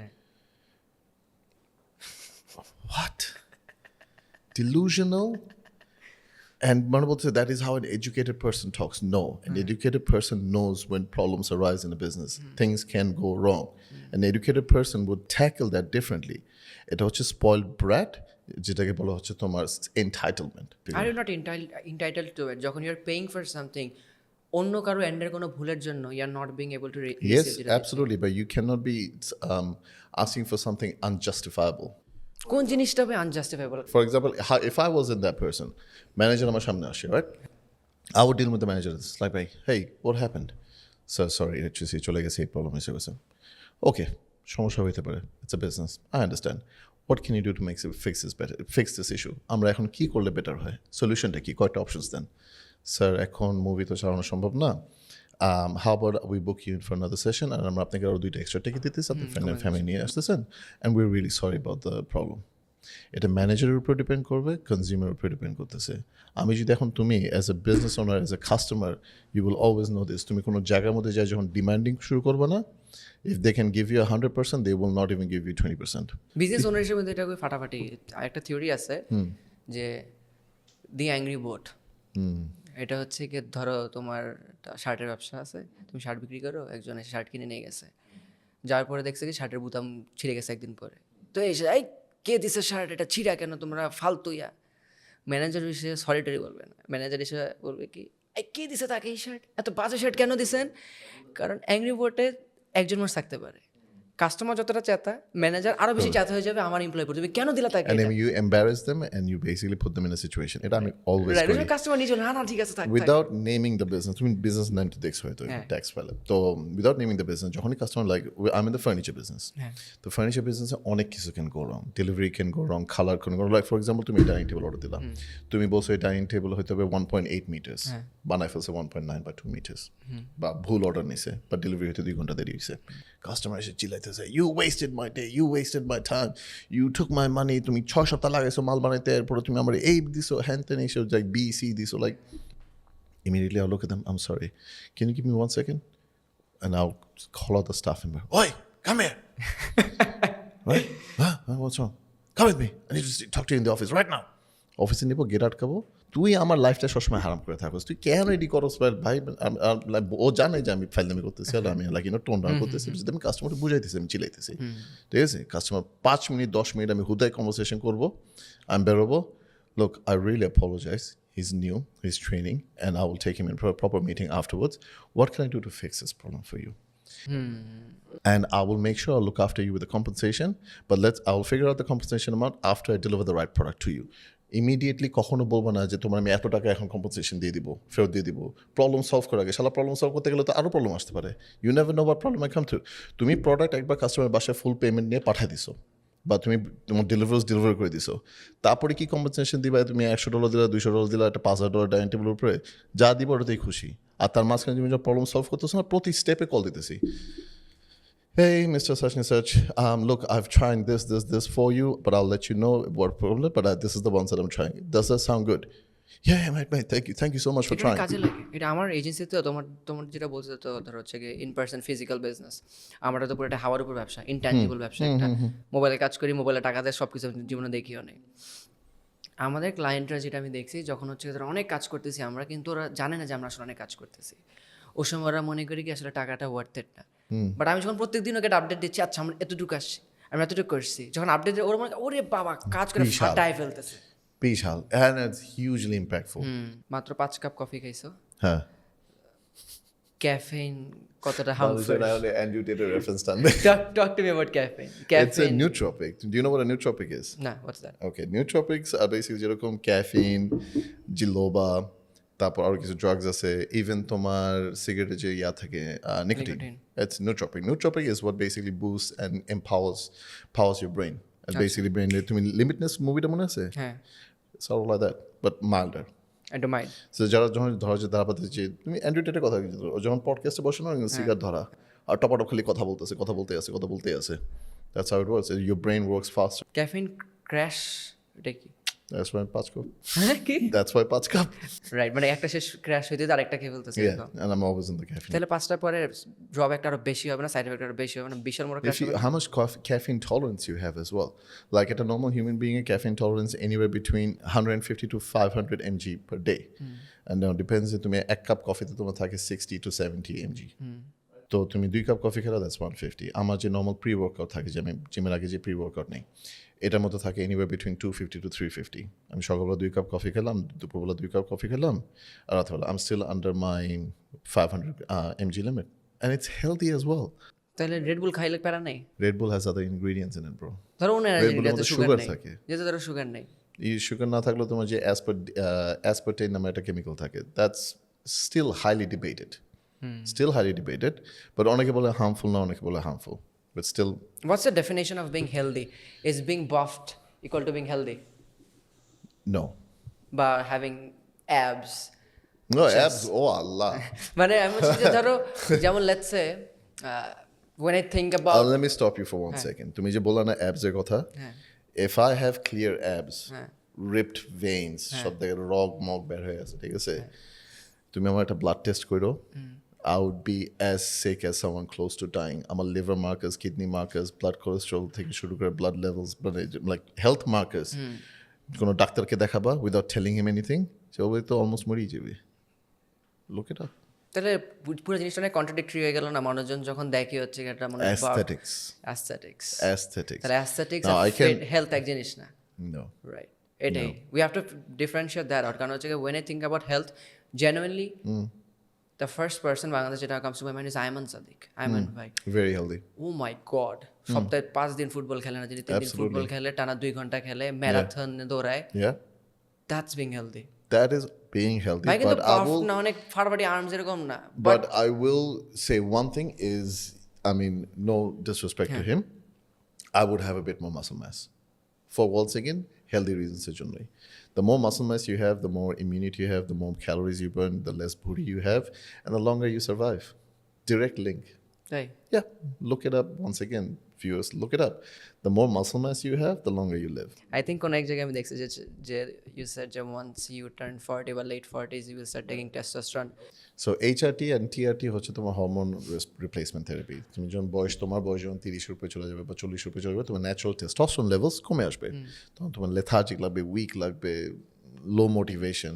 What? Delusional? And মানে বলছে that is how an educated person talks. No, an educated person knows when problems arise in a business. Things can go wrong. An educated person would tackle that differently. এটা হচ্ছে spoiled brat, যেটাকে বলা হচ্ছে তোমার entitlement. Are you not entitled to it যখন you are paying for something অন্য কারো এন্ডের কোনো ভুলের জন্য you are not being able to Yes, absolutely, but you cannot be asking for something unjustifiable. কোন জিনিসটা হবে আনজাস্টিফাইবল For example, if I was in that person, manager আমার সামনে আসে, right? I would deal with the manager. It's like, hey, what happened? So sorry, electricity চলে গেছে, এই problem এসে গেছে। Okay, সমস্যা হইতে পারে. It's a business. I understand. What can you do to fix this issue? আমরা এখন কি করলে বেটার হয়? সলিউশনটা কি? কয়টা অপশনস দেন? স্যার এখন মুভি তো চালানো সম্ভব না। How about we book you in for another session and আমরা আপনাকে আরো 2টা এক্সট্রা টিকিট দিতেছি, আপনি ফ্রেন্ড এন্ড ফ্যামিলি নিয়ে আসতেছেন, and we're really sorry about the problem. এটা ম্যানেজারের উপর ডিপেন্ড করবে, কনজিউমারের উপর ডিপেন্ড করতেছে। আমি যদি এখন তুমি as a business owner, as a customer, you will always know this, তুমি কোনো জায়গার মধ্যে যাই যখন ডিমান্ডিং শুরু করবে না, if they can give you 100%, they will not even give you 20%. Business owner হিসেবে এটা খুবই ফাটাফাটি একটা থিওরি আছে যে দি অ্যাংরি বোট, এটা হচ্ছে কি ধরো তোমার শার্টের ব্যবসা আছে, তুমি শার্ট বিক্রি করো, একজন এসে শার্ট কিনে নিয়ে গেছে, যার পরে দেখছে কি শার্টের বুতাম ছিঁড়ে গেছে একদিন পরে, তো এসে এই কে দিছে শার্ট, এটা ছিঁড়া কেন, তোমরা ফালতু ইয়া। ম্যানেজার এসে সলিটারি বলবে না, ম্যানেজার এসে বলবে কি এই কে দিছে তাকে এই শার্ট, এত বাজে শার্ট কেন দিছেন, কারণ অ্যাংরি বোটে একজন মানুষ থাকতে পারে, কাস্টমার যতটা চেতা ম্যানেজার আরো বেশি চেতা হয়ে যাবে আমার এমপ্লয় পড়বে কেন দিলা তাকে, And then you embarrass them and you basically put them in a situation. এটা আমি always করি। কাস্টমার নিজে না না ঠিক আছে থাক Without naming the business, তুমি business name তো দেখছো হয়তো ট্যাক্স ফাইলে, তো without naming the business, যখনই customer like I'm in the furniture business, তো ফার্নিচার বিজনেসে অনেক কিছু can go wrong, delivery can go wrong, colour can go wrong. Like for example তুমি ডাইনিং টেবিল অর্ডার দিলাম, তুমি বলছো এই ডাইনিং টেবিল হয়তো হবে 1.8 মিটার্স, বানাই ফেলছে 1.9 বা 2 মিটার্স, বা ভুল অর্ডার নিছে, বা ডেলিভারি হতে 2 ঘন্টা দেরি হয়েছে, কাস্টমার এসে চিল্লাইতেছে you wasted my day, you wasted my time, you took my money, তুমি 6 সপ্তাহ লাগাইছো মাল বানাইতে, এরপরে তুমি আমার এই দিছো হ্যান তেন এইসব, লাইক বি সি দিছো, like immediately I'll look at them, I'm sorry, can you give me 1 second, and I'll call out the staff member, oi, come here. Right? What's wrong? Come with me, I need to talk to you in the office right now. অফিসে নিবো, gate আটকাবো, তুই আমার লাইফটা সবসময় হারাম করে থাকোস, তুই কেন রেডি করস ভাই, ও জানে যে আমি ফাইলদামি করতেছি, আর আমি লাইক টোন ডাউন করতেছি, যদি আমি কাস্টমারকে বুঝাইতেছি, আমি চিলাইতেছি, ঠিক আছে, কাস্টমার 5 মিনিট 10 মিনিট আমি হুদায় কনভারসেশন করবো, আমি বেরোবো, look, I really apologize, he's new, he's training, and I will take him in for a proper meeting afterwards. What can I do to fix this problem for you? And I will make sure I'll look after you with the compensation, but I will figure out the compensation amount after I deliver the right product to you. Immediately কখনো বলবো না যে তোমার আমি এত টাকা এখন compensation দিয়ে দিব, ফেরত দিয়ে দিব, প্রবলেম সলভ করার আগে। শালা প্রবলেম সলভ করতে গেলে তো আরও প্রবলেম আসতে পারে, you never know what problem I come through. তুমি প্রোডাক্ট একবার কাস্টমারের বাসায় ফুল পেমেন্ট নিয়ে পাঠিয়ে দিছো, বা তুমি তোমার ডেলিভারি করে দিছো, তারপরে কি কম্পেনসেশন দিবা, তুমি $100 দিলা, $200 দিলা, একটা $5,000 ডাইনিং টেবিলের উপরে যা দিব ওটাতেই খুশি, আর তার মাঝখানে তুমি যখন প্রবলেম সলভ করতেছো না, প্রতি স্টেপে কল দিতেছি, hey, Mr. Such and such, look, I've tried this for you, but I'll let you know what problem, but this is the ones that I'm trying. Does that sound good? Yeah, mate, thank you so much for এটা trying. কাজে লাগে, এটা আমার এজেন্সিতে তোমার যেটা বলছে, তো ধর হচ্ছে গিয়ে ইন পার্সন ফিজিক্যাল বিজনেস, আমরা তো পুরো একটা হাওয়ার উপর ব্যবসা, ইনট্যাঞ্জিবল ব্যবসা, একটা মোবাইলে কাজ করি, মোবাইলে টাকা দেয়, সব কিছু জীবনে দেখিও নেই। আমাদের ক্লায়েন্টরা যেটা আমি দেখছি, যখন হচ্ছে ধর অনেক কাজ করতেছি আমরা, কিন্তু ওরা জানে না যে আমরা আসলে অনেক কাজ করতেছি, ওই সময় ওরা মনে করি কি আসলে টাকাটা ওয়ার্থ ইট না। বাট আমি যখন প্রত্যেকদিন ওকে আপডেট দিচ্ছি, আচ্ছা আমরা এতটুকু আসছি, আমি এতটুকু করছি, যখন আপডেট ওরা মনে করে, ওরে বাবা কাজ করে বিশাল। ফাটায় ফেলতেছে। বিশাল, and it's hugely impactful. মাত্র 5 কাপ কফি খাইছো, হ্যাঁ, ক্যাফেইন কতটা harmful? Andrew did a reference done. Talk to me about caffeine. It's a Caffeine. nootropic. Do you know what a nootropic is? Nah, what's that? Okay, nootropics are basically যেরকম caffeine, জিলোবা, তারপর আরো কিছু drugs আছে, even তোমার সিগারেটে যে ইয়া থাকে nicotine, it's nootropic. Nootropic is what basically boosts and powers your brain. And basically brain, তুমি লিমিটনেস মুভিটা মনে আছে? হ্যাঁ, Sort of like that, but milder. I don't mind. So যারা যখন ধরো যে দাঁড়াপাতে যে তুমি অ্যান্ড্রু টেটের কথা কিছু ধরো, ও যখন পডকাস্টে বসে না সিগার ধরা আর টপাটপ খালি কথা বলতে আছে, that's how it works. Your brain works faster. Caffeine crash এটা কি? That's why 5 cup. কি? That's why 5 cup. রাইট, মানে একটা শেষ ক্র্যাশ হইতে আরেকটা খেয়ে ফেলতেছে Yeah, এরকম। and I'm always in the caffeine. তাহলে 5টার পরে ড্রব্যাকটা আরো বেশি হবে না, সাইড এফেক্ট আরো বেশি হবে না, বিশাল বড় ক্র্যাশ হবে? How much caffeine tolerance you have as well. Like at a normal human being, a caffeine tolerance anywhere between 150 to 500 mg per day. And now depends if তুমি 1 cup coffee তে তোমার থাকে 60 to 70 mg. তো তুমি 2 cup coffee খেলে that's 150. আমার যে normal pre workout থাকে, যে আমি জিমের আগে যে প্রি ওয়ার্কআউট নেই, এটার মধ্যে থাকে এনিওয়ার বিটুইন 250 to 350. আমি সকালবেলা 2 কাপ কফি খেলাম, দুপুরবেলা 2 কাপ কফি খেলাম, আর রাতবেলা I'm still under my 500 mg limit. And it's healthy as well. তাহলে রেড বুল খাইলে প্যারা নেই? Red Bull has other ingredients in it, bro. ধরো ওনার Red Bull এর যেতে মধ্যে সুগার sugar নেই, থাকে। যেতে ধরো সুগার নেই, এই সুগার না থাকলেও তোমার যে aspartame নামে একটা কেমিক্যাল থাকে, that's still highly debated. Still highly debated, but অনেকে বলে harmful না, অনেকে বলে harmful, but still What's the definition of being healthy? Is being buffed equal to being healthy? no. বা having abs? No, abs, oh Allah. মানে আমি বলছি যে ধরো যেমন let's say when I think about Let me stop you for 1 second. তুমি যে বললা না abs এর কথা, if I have clear abs, ripped veins, সব থেকে রগ মগ বের হয়ে আছে, ঠিক আছে, তুমি আমার একটা ব্লাড টেস্ট করো, I would be as sick as someone close to dying. আমার liver markers, kidney markers, blood cholesterol থেকে শুরু করে blood levels, like health markers, কোনো ডাক্তারকে দেখাবা without telling him anything, সে বলবে তো অলমোস্ট মরেই যাবে। Look it up. তাহলে পুরো জিনিসটা অনেক কন্ট্রাডিক্টরি হয়ে গেল না? মানুষজন যখন দেখে হচ্ছে এটা মানে Aesthetics. অ্যাস্থেটিক্স, তাহলে অ্যাস্থেটিক্স Now, আর I can- হেলথ এক জিনিস না, No. রাইট? এটাই we have to differentiate that out. কারণ হচ্ছে when I think about health genuinely, the first person Bangladesh যেটা comes to my mind is Ayman Sadiq. Ayman ভাই, Very healthy. oh my god, সপ্তাহে 5 দিন ফুটবল খেলে না, যদি 3 দিন Absolutely. ফুটবল খেলে, টানা 2 ঘন্টা খেলে, ম্যারাথন দৌড়ায়, Yeah. That's being healthy. That is being healthy. ভাই কিন্তু But I পাফ will না, অনেক ফাড়াফাড়ি আর্মস এরকম না, But I will say one thing is, I mean, no disrespect to him, I would have a bit more muscle mass. For once again, healthy reasons. The more muscle mass you have, the more immunity you have, the more calories you burn, the less booty you have, and the longer you survive. Direct link. তাই Yeah, look it up once again, viewers. Look it up. The more muscle mass you have, the longer you live. I think কোন এক জায়গায় আমি দেখছি যে you said যে once you turn 40 বা late 40s you will start taking testosterone. So HRT and TRT হচ্ছে তোমার হরমোন রিপ্লেসমেন্ট থেরাপি। তুমি যখন তোমার বয়স যখন 30 উপরে চলে যাবে বা 40 উপরে চলে যাবে, তোমার ন্যাচারাল টেস্টোস্টেরন লেভেলস কমে আসবে, তখন তোমার লেথার্জিক লাগবে, উইক লাগবে, লো মোটিভেশন।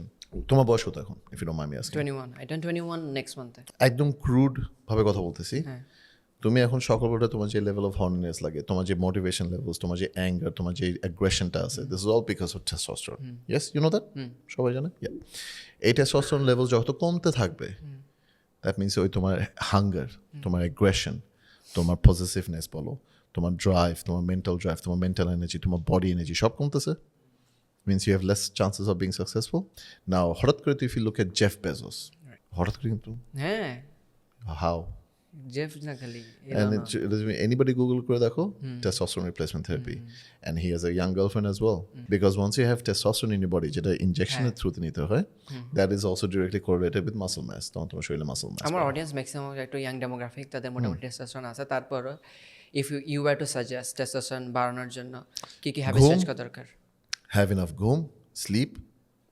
তোমার বয়স কত এখন, if you don't mind me asking? 21, I turn 21 next month. একদম ক্রুড ভাবে কথা বলতেছি, তুমি এখন সকালবেলা তোমার যে লেভেল অফ হর্নিনেস লাগে, তোমার যে মোটিভেশন লেভেলস, তোমার যে অ্যাঙ্গার, তোমার যে অ্যাগ্রেশনটা আছে, this is all because of testosterone. Yes, you know that, সবাই জানে। এই টেস্টোস্টেরন লেভেল যত কমতে থাকবে, দ্যাট মিনস ওই তোমার হাঙ্গার, তোমার অ্যাগ্রেশন, তোমার পজেসিভনেস বলো, তোমার ড্রাইভ, তোমার মেন্টাল ড্রাইভ, তোমার মেন্টাল এনার্জি, তোমার বডি এনার্জি সব কমতেছে। Means you have less chances of being successful. Now, হঠাৎ করে if you look at Jeff Bezos, হঠাৎ করে কিন্তু হ্যাঁ, how? জেফ না খালি And it doesn't mean anybody Google করে দেখো testosterone replacement therapy, and he has a young girlfriend as well. Because once you have testosterone in your body, যেটা ইনজেকশনের থ্রুতে নিতে হয়, that is also directly correlated with muscle mass. তখন তোমার শরীরে muscle mass. আমার অডিয়েন্স ম্যাক্সিমাম একটু young demographic, তাদের মোটামুটি টেস্টোস্টেরন আছে। তারপরও if you were to suggest testosterone বাড়ানোর জন্য কি কি হ্যাবিটস চেঞ্জ করা দরকার? Have enough ঘুম, sleep,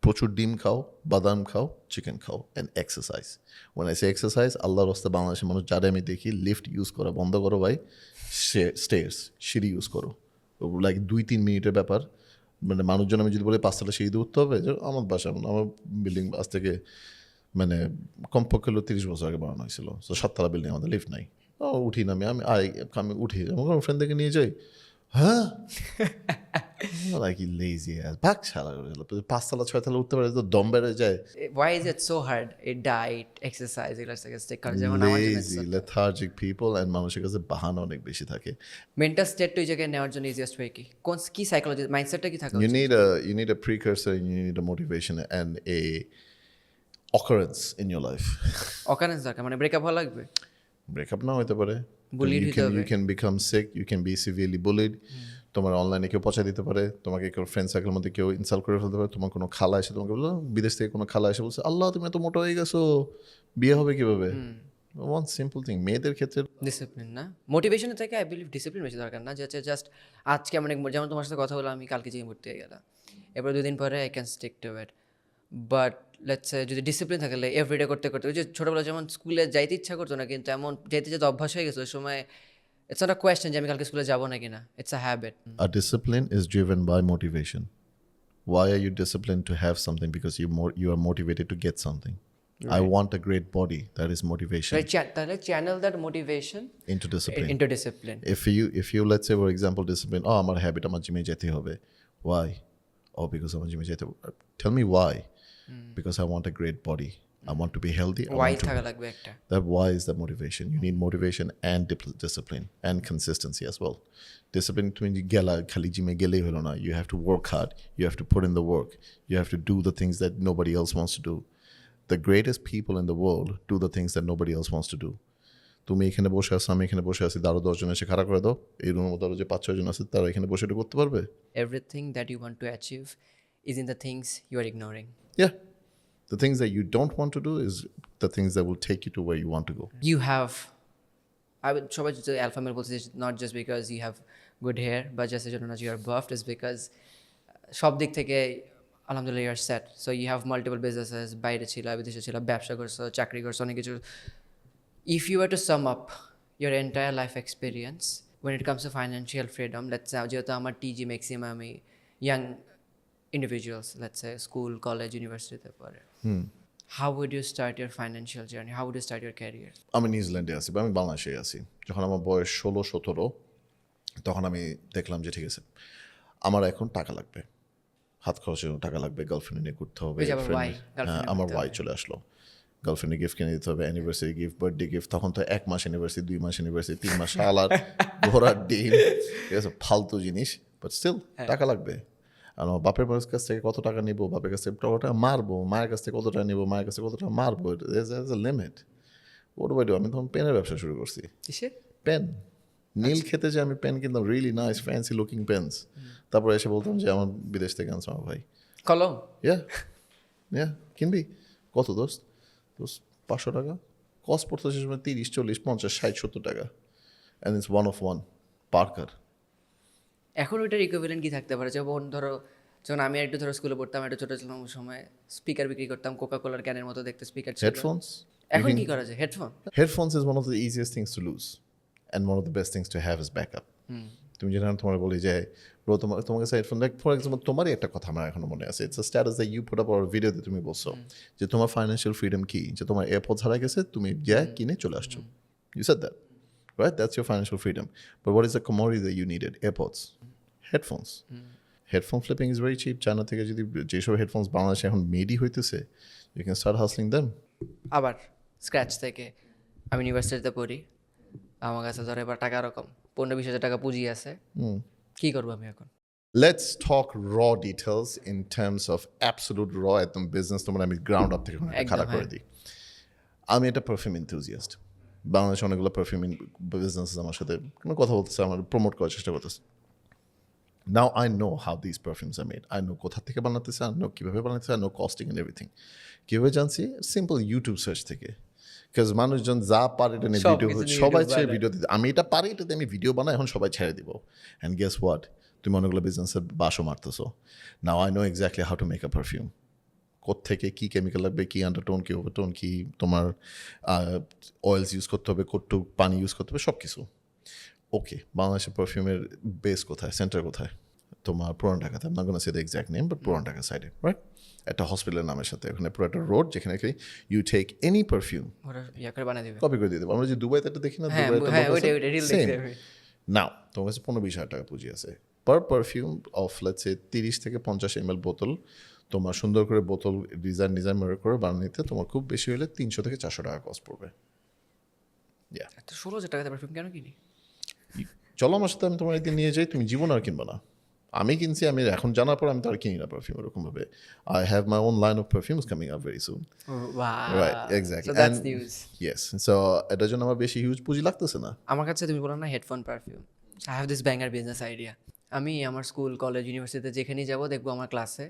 প্রচুর ডিম খাও, বাদাম খাও, চিকেন খাও, and exercise. When I say exercise, আল্লাহর রাস্তা বাংলাদেশের মানুষ যারা আমি দেখি লিফট ইউজ করা বন্ধ করো ভাই, স্টেয়ার্স সিঁড়ি ইউজ করো, লাইক 2-3 মিনিটের ব্যাপার। মানে মানুষজন আমি যদি বলি 5তলা সিঁড়ি দিয়ে উঠতে হবে, যে আমার বাসা, আমার বিল্ডিং আজ থেকে মানে কমপক্ষে হলো 30 বছর আগে বানানো হয়েছিল। তো 7 তলা বিল্ডিং, আমাদের লিফট নাই। ও উঠি না আমি উঠি, আমার কোনো ফ্রেন্ডদেরকে নিয়ে যাই, হ্যাঁ লাইক লেজি ভাগ ছাড়া 5 তলা 6 তলা উঠতে পারে তো দম বেড়ে যায়। Why is it so hard? A diet, exercise, এগুলো থেকে stick করা যেমন আমার জন্য লেজি লেথার্জিক পিপল অ্যান্ড মানুষের কাছে বাহানা অনেক বেশি থাকে। মেন্টাল স্টেট ওই জায়গায় নেওয়ার জন্য ইজিয়েস্ট ওয়ে কি সাইকোলজি মাইন্ডসেটটা কি থাকা You need a precursor, you need a motivation and a occurrence in your life. Occurrence দরকার, মানে ব্রেকআপ হওয়া লাগবে, ব্রেকআপ না হতে পারে, Bullied হতে হবে। you can become sick, you can be severely bullied. তোমার অনলাইনে কেউ পচা দিতে পারে, তোমাকে কেউ ফ্রেন্ড সার্কেলের মধ্যে কেউ ইনসাল্ট করে ফেলতে পারে, তোমার কোনো খালা এসে তোমাকে বললো, বিদেশ থেকে কোনো খালা এসে বলছে আল্লাহ তুমি এত মোটা হয়ে গেছো, বিয়ে হবে কিভাবে? ওয়ান সিম্পল থিং, মেয়েদের ক্ষেত্রে ডিসিপ্লিন না, মোটিভেশনের থেকে আই বিলিভ ডিসিপ্লিন বেশি দরকার না, যে হচ্ছে জাস্ট আজকে আমি যেমন তোমার সাথে কথা বললাম, আমি কালকে যেয়ে ঘুরতে গেলাম, এরপর 2 দিন পরে I can stick to it. But let's যদি ডিসিপ্লিন থাকলে এভরিডে করতে করতে, ওই যে ছোটোবেলা যেমন স্কুলে যাইতে ইচ্ছা করতো না, কিন্তু এমন যেতে যেতে অভ্যাস হয়ে গেছে ওই সময়, ইটস নট আ কোয়েশ্চেন যে আমি কালকে স্কুলে যাবো না কিনা, it's a habit. a discipline is driven by motivation. Why are you disciplined to have something? Because you are motivated to get something. I want a great body, that is motivation তাহলে channel that motivation into discipline. Into discipline. If you let's say for example discipline, আমার habit আমার জিমে যেতে হবে, why? Oh, because আমার জিমে যেতে, tell me why. Because I want a great body, I want to be healthy, I why want to থাকা লাগবে একটা। that why is the motivation. You need motivation and discipline and consistency as well. Discipline to mean gela khali gyme gele holo na, you have to work hard, you have to put in the work, you have to do the things that nobody else wants to do. The greatest people in the world do the things that nobody else wants to do. তুমি এখানে বসে আছো, আমি এখানে বসে আছি, আরো 10 জন এসে খাড়া করে দাও, এই রুমের মধ্যে আরো যে 5-6 জন আছে তারা এখানে বসে এটা করতে পারবে? Everything that you want to achieve is in the things you are ignoring. Yeah, the things that you don't want to do is the things that will take you to where you want to go. You have, I would সবাই যদি alpha mail বলতে, not just because you have good hair, but just as you are buffed, is because সব দিক থেকে আলহামদুলিল্লাহ you are set. So you have multiple businesses, বাইরে ছিল, বিদেশে ছিল, ব্যবসা করছো, চাকরি করছো, অনেক কিছু। If you were to sum up your entire life experience when it comes to financial freedom, let's say যেহেতু আমার টিজি maximum young individuals, let's say school, college, university তে পড়ে, how would you start your financial journey? How would you start your career? আমি নিউজিল্যান্ডে আছি বা আমি বাংলাদেশে আছি, যখন আমার বয়স 16-17 তখন আমি দেখলাম যে ঠিক আছে আমার এখন টাকা লাগবে, হাত খরচের জন্য টাকা লাগবে, গার্লফ্রেন্ড নিয়ে ঘুরতে হবে, ওই যে আবার why? Girlfriend আমার ঘুরতে ওয়াই হবে। চলে আসলো, গার্লফ্রেন্ডে গিফট কিনে দিতে হবে, অ্যানিভার্সারি গিফট, বার্থডে গিফট, তখন তো 1 মাস অ্যানিভার্সারি, 2 মাস অ্যানিভার্সারি, 3 মাস সালার ঘোরার ডিম, ঠিক আছে ফালতু জিনিস, বাট স্টিল টাকা লাগবে। আর আমার বাপের বাড়ির কাছ থেকে কত টাকা নিবো, বাপের কাছ থেকে কত টাকা মারবো, মায়ের কাছ থেকে কত টাকা নিবো, মায়ের কাছ থেকে কত টাকা মারবো, লিমিট। আমি তখন পেনের ব্যবসা শুরু করছি, কিসের? পেন, নীল খেতে যে আমি পেন কিনতাম, really nice fancy looking pens, তারপরে এসে বলতাম যে আমার বিদেশ থেকে আনছো আমার ভাই, কলম? ইয়া কিনবি কত দোস্ত, 500 টাকা কস্ট পড়তো সে সময়, 30, 40, 50, 60, 70 টাকা, and it's one of one Parker. এখন ওইটার ইকুইভ্যালেন্ট কি থাকতে পারে? যেমন ধরো যখন আমি একটু ধরো স্কুলে পড়তাম, একটু ছোটো ছিলাম ওই সময়, স্পিকার বিক্রি করতাম, কোকা কোলার ক্যানের মতো দেখতে স্পিকার ছিল। হেডফোনস, এখন কি করা যায়? Headphone? headphones is one of the easiest things to lose and one of the best things to have as backup. তুমি যেটা তোমার বলি যে ব্রো তোমার কাছে হেডফোন, লাইক ফর এক্সাম্পল তোমারই একটা কথা আমার এখনো মনে আছে, it's a status that you put up or ভিডিওতে তুমি বলছো যে তোমার ফাইন্যান্সিয়াল ফ্রিডম কি, যে তোমার এয়ারপডস হারাই গেছে, তুমি গিয়ে কিনে চলে আসছো, you said that right, that's your financial freedom. But what is the commodity that you needed? AirPods, headphones. Headphone flipping is very cheap. China থেকে যদি যেসব হেডফোনস বাংলাদেশে এখন মেডি হইতেছে, you can start hustling them. আবার scratch থেকে আমি ইউনিভার্সিটিতে পড়ি, আমার কাছে ধরো এবার টাকা রকম 15-20 হাজার টাকা পুঁজি আছে, কি করবো আমি এখন? Let's talk raw details in terms of absolute raw একদম বিজনেস, তোমার আমি গ্রাউন্ড আপ থেকে খারাপ করে দিই। আমি একটা পারফিউম এনথুজিয়াস্ট, বাংলাদেশে অনেকগুলো পারফিউম বিজনেস আমার সাথে কোনো কথা বলতেছে, আমার প্রমোট করার চেষ্টা করতেছে। Now I know how these perfumes are made. I know কোথা থেকে বানাতেছে, I know কীভাবে বানাতেছে, I know costing and everything. কীভাবে জানছি? সিম্পল ইউটিউব সার্চ থেকে। বিকজ মানুষজন যা পারে এটা নিয়ে ভিডিও, সবাই ছেড়ে ভিডিও দিতে, আমি এটা পারি এটাতে আমি ভিডিও বানাই, এখন সবাই ছেড়ে দিব। অ্যান্ড গেস হোয়াট, তুমি অনেকগুলো বিজনেসের বাসও মারতেছো। Now I know exactly how to make a perfume, কোত্থেকে কী কেমিক্যাল লাগবে, কী আন্ডারটোন, কী ওভারটোন, কী তোমার অয়েলস ইউজ করতে হবে, কতটুকু পানি ইউজ করতে হবে, সব কিছু। ওকে, বাংলাদেশের পারফিউমের বেস কোথায়, সেন্টার কোথায়? তোমার পুরান ঢাকাতে, I'm not gonna say the exact name, but পুরান ঢাকা সাইডে, রাইট? একটা হসপিটালের নামের সাথে ওখানে পুরো একটা রোড, যেখানে কি ইউ টেক এনি পারফিউম, ওরা ইয়া করে বানিয়ে দিবে। কপি করে দিয়ে দেবো। আমরা যে দুবাইতে একটা দেখি না, হ্যাঁ, দুবাইতে হ্যাঁ, ওইটাই রিল দেখছি আমি। নাও তোমার কাছে 15-20 হাজার টাকা পুঁজি আছে, পার পারফিউম অফ লেটস সে 30 থেকে 50 ml বোতল, তোমার সুন্দর করে বোতল ডিজাইন করে বানাইতে তোমার খুব বেশি হলে 300 থেকে 400 টাকা কস্ট পড়বে। এত 16,000 টাকাতে পারফিউম কেন কিনি? চলো আমার সাথে, আমি তোমার একদিন নিয়ে যাই, তুমি জীবন আর কিনবা না। আমি কিনছি, আমি এখন জানার পর আমি তো আর কিনি না পারফিউম এরকমভাবে। I have my own line of perfumes coming up very soon. Right, exactly. So that's news. Yes, so এটার জন্য আমার বেশি হিউজ পুঁজি লাগতেছে না। আমার কাছে তুমি বলো না headphone perfume, I have this banger business idea. আমি আমার স্কুল কলেজ ইউনিভার্সিটিতে যেখানেই যাবো দেখবো আমার ক্লাসে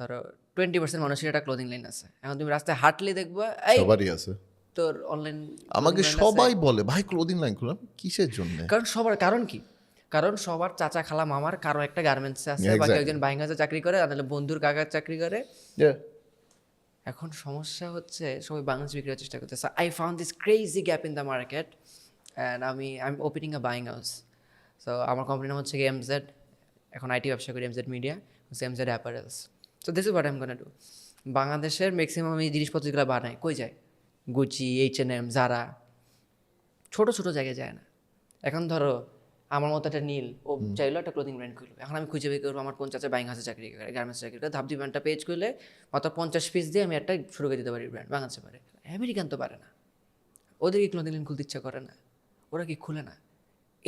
ধরো 20% মানুষের একটা ক্লোদিং লাইন আছে। এখন তুমি রাস্তায় হাঁটলে দেখবা এই সবারই আছে। তোর অনলাইন আমাকে সবাই বলে ভাই ক্লোদিং লাইন খুললাম, কিসের জন্য? কারণ কি, কারণ সবার চাচা খালা মামার কারো একটা গার্মেন্টসে আছে, Exactly. বাকি একজন বাইঙ্গাসে চাকরি করে, তাহলে বন্ধুর কাকার চাকরি করে। Yeah. এখন সমস্যা হচ্ছে সবাই বাংলাদেশ বিক্রি করার চেষ্টা করতেছে। I found this crazy gap in the market and I am opening a buying house. So আমার কোম্পানির নাম হচ্ছে এমজেড, এখন আইটি ব্যবসা করি, MZ media, MZ apparels. So this is what I am gonna do. বাংলাদেশের ম্যাক্সিমাম এই জিনিসপত্র যেগুলো বানায় কই যায়? গুচি, H&M, জারা, ছোটো ছোটো জায়গায় যায় না। এখন ধরো আমার মতো একটা নীল, ও চাইলো একটা ক্লোদিং ব্র্যান্ড খুলবে, এখন আমি খুঁজে বের করবো আমার কোন চাচা বাইং হাউসে চাকরি করে, গার্মেন্টস চাকরি করে, ধাপদি ব্র্যান্ডটা পেজ করলে মাত্র 50 পিস দিয়ে আমি একটা শুরু করে দিতে পারি ব্র্যান্ড। বাংলাদেশে পারে, আমেরিকান তো পারে না। ওদের কি ক্লোদিং লাইন খুলতে ইচ্ছা করে না, ওরা কি খুলে না।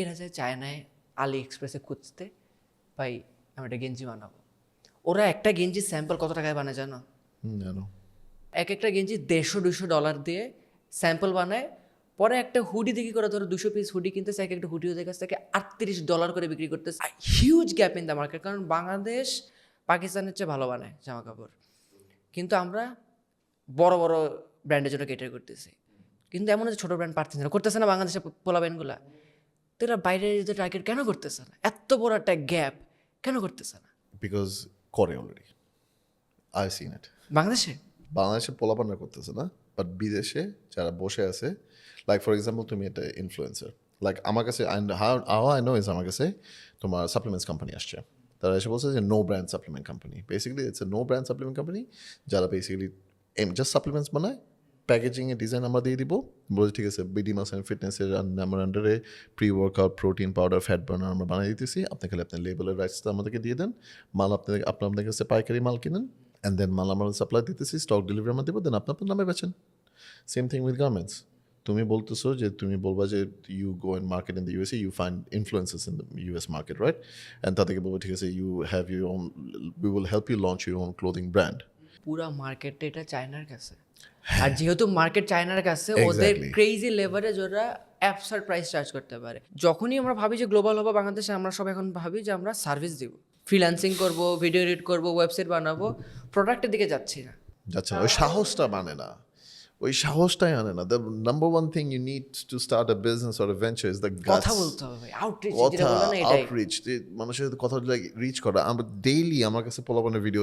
এরা যায় চায়নায় আলি এক্সপ্রেসে খুঁজতে, ভাই আমি একটা গেঞ্জি বানাবো। ওরা একটা গেঞ্জি স্যাম্পল কত টাকায় বানায় জানো? জানো, এক একটা গেঞ্জি $150-200 দিয়ে স্যাম্পল বানায়, পরে একটা হুডি বিক্রি করে ধরো 200 পিস হুডি কিনতেছে, এক একটা হুডি ওদের কাছ থেকে $38 করে বিক্রি করতেছে। Huge gap in the market, কারণ বাংলাদেশ পাকিস্তানের চেয়ে ভালো বানায় জামা কাপড়, কিন্তু আমরা বড় বড় ব্র্যান্ডের জন্য কেটার করতেছি, কিন্তু এমন যে ছোটো ব্র্যান্ড পারতেছে না, করতেছে না বাংলাদেশের পোলা ব্র্যান্ডগুলা। তো এরা বাইরের যে টার্গেট কেন করতেছে না? এত বড় একটা গ্যাপ কেন করতেছে না বিকজ করে অলরেডি, আই সিন ইট। বাংলাদেশে? বাংলাদেশে পোলাপানরা করতেছে না, বাট বিদেশে যারা বসে আছে, লাইক ফর এক্সাম্পল তুমি একটা ইনফ্লুয়েন্সার, লাইক আমার কাছে হাউ আই নো ইজ, আমার কাছে তোমার সাপ্লিমেন্টস কোম্পানি আসছে, তারা এসে বলছে যে no brand supplement company, basically it's a no brand supplement company, যারা বেসিক্যালি জাস্ট সাপ্লিমেন্টস বানায়, প্যাকেজিংয়ের ডিজাইন আমরা দিয়ে দিব, বলছি ঠিক আছে বিডি মাস অ্যান্ড ফিটনেসের আমার আন্ডারে pre workout, protein powder, fat burner আমরা বানিয়ে দিতেছি, আপনি খালি আপনার লেবেলের রাইটসটা আমাদেরকে দিয়ে দেন, মাল আপনাদের কাছে পাইকারি মাল কিনেন, অ্যান্ড দেন মাল আমরা সাপ্লাই দিতেছি, স্টক ডেলিভারি আমরা দেবো, দেন আপনার নামে বেচেন। Same thing with garments. তুমি বলতেছো যে তুমি বলবা যে you go and market in the USA, you find influences in the US market, right? And তাদেরকে বলবো ঠিক আছে you have your own, we will help you launch your own clothing brand. পুরা মার্কেটটা এটা চায়নার কাছে, আর যেহেতু মার্কেট চায়নার কাছে, ওদের Exactly. ক্রেজি লেভারেজ, ওরা অ্যাবসার্ড প্রাইস চার্জ করতে পারে। যখনই আমরা ভাবি যে গ্লোবাল হবো বাংলাদেশে, আমরা সব এখন ভাবি যে আমরা সার্ভিস দিব, ফ্রিল্যান্সিং করব, ভিডিও এডিট করব, ওয়েবসাইট বানাবো, প্রোডাক্টের দিকে যাচ্ছি না। যাচ্ছে না, ওই সাহসটা মানে না, ওই সাহসটাই আনে না। The number one thing you need to start a business or a venture is the কথা বলতে হবে ভাই, আউটরিচ যেটা কথা, বলে না, এটাই। আউটরিচ, মানুষের সাথে কথা রিচ করা। আমরা ডেইলি আমার কাছে পোলাপানের ভিডিও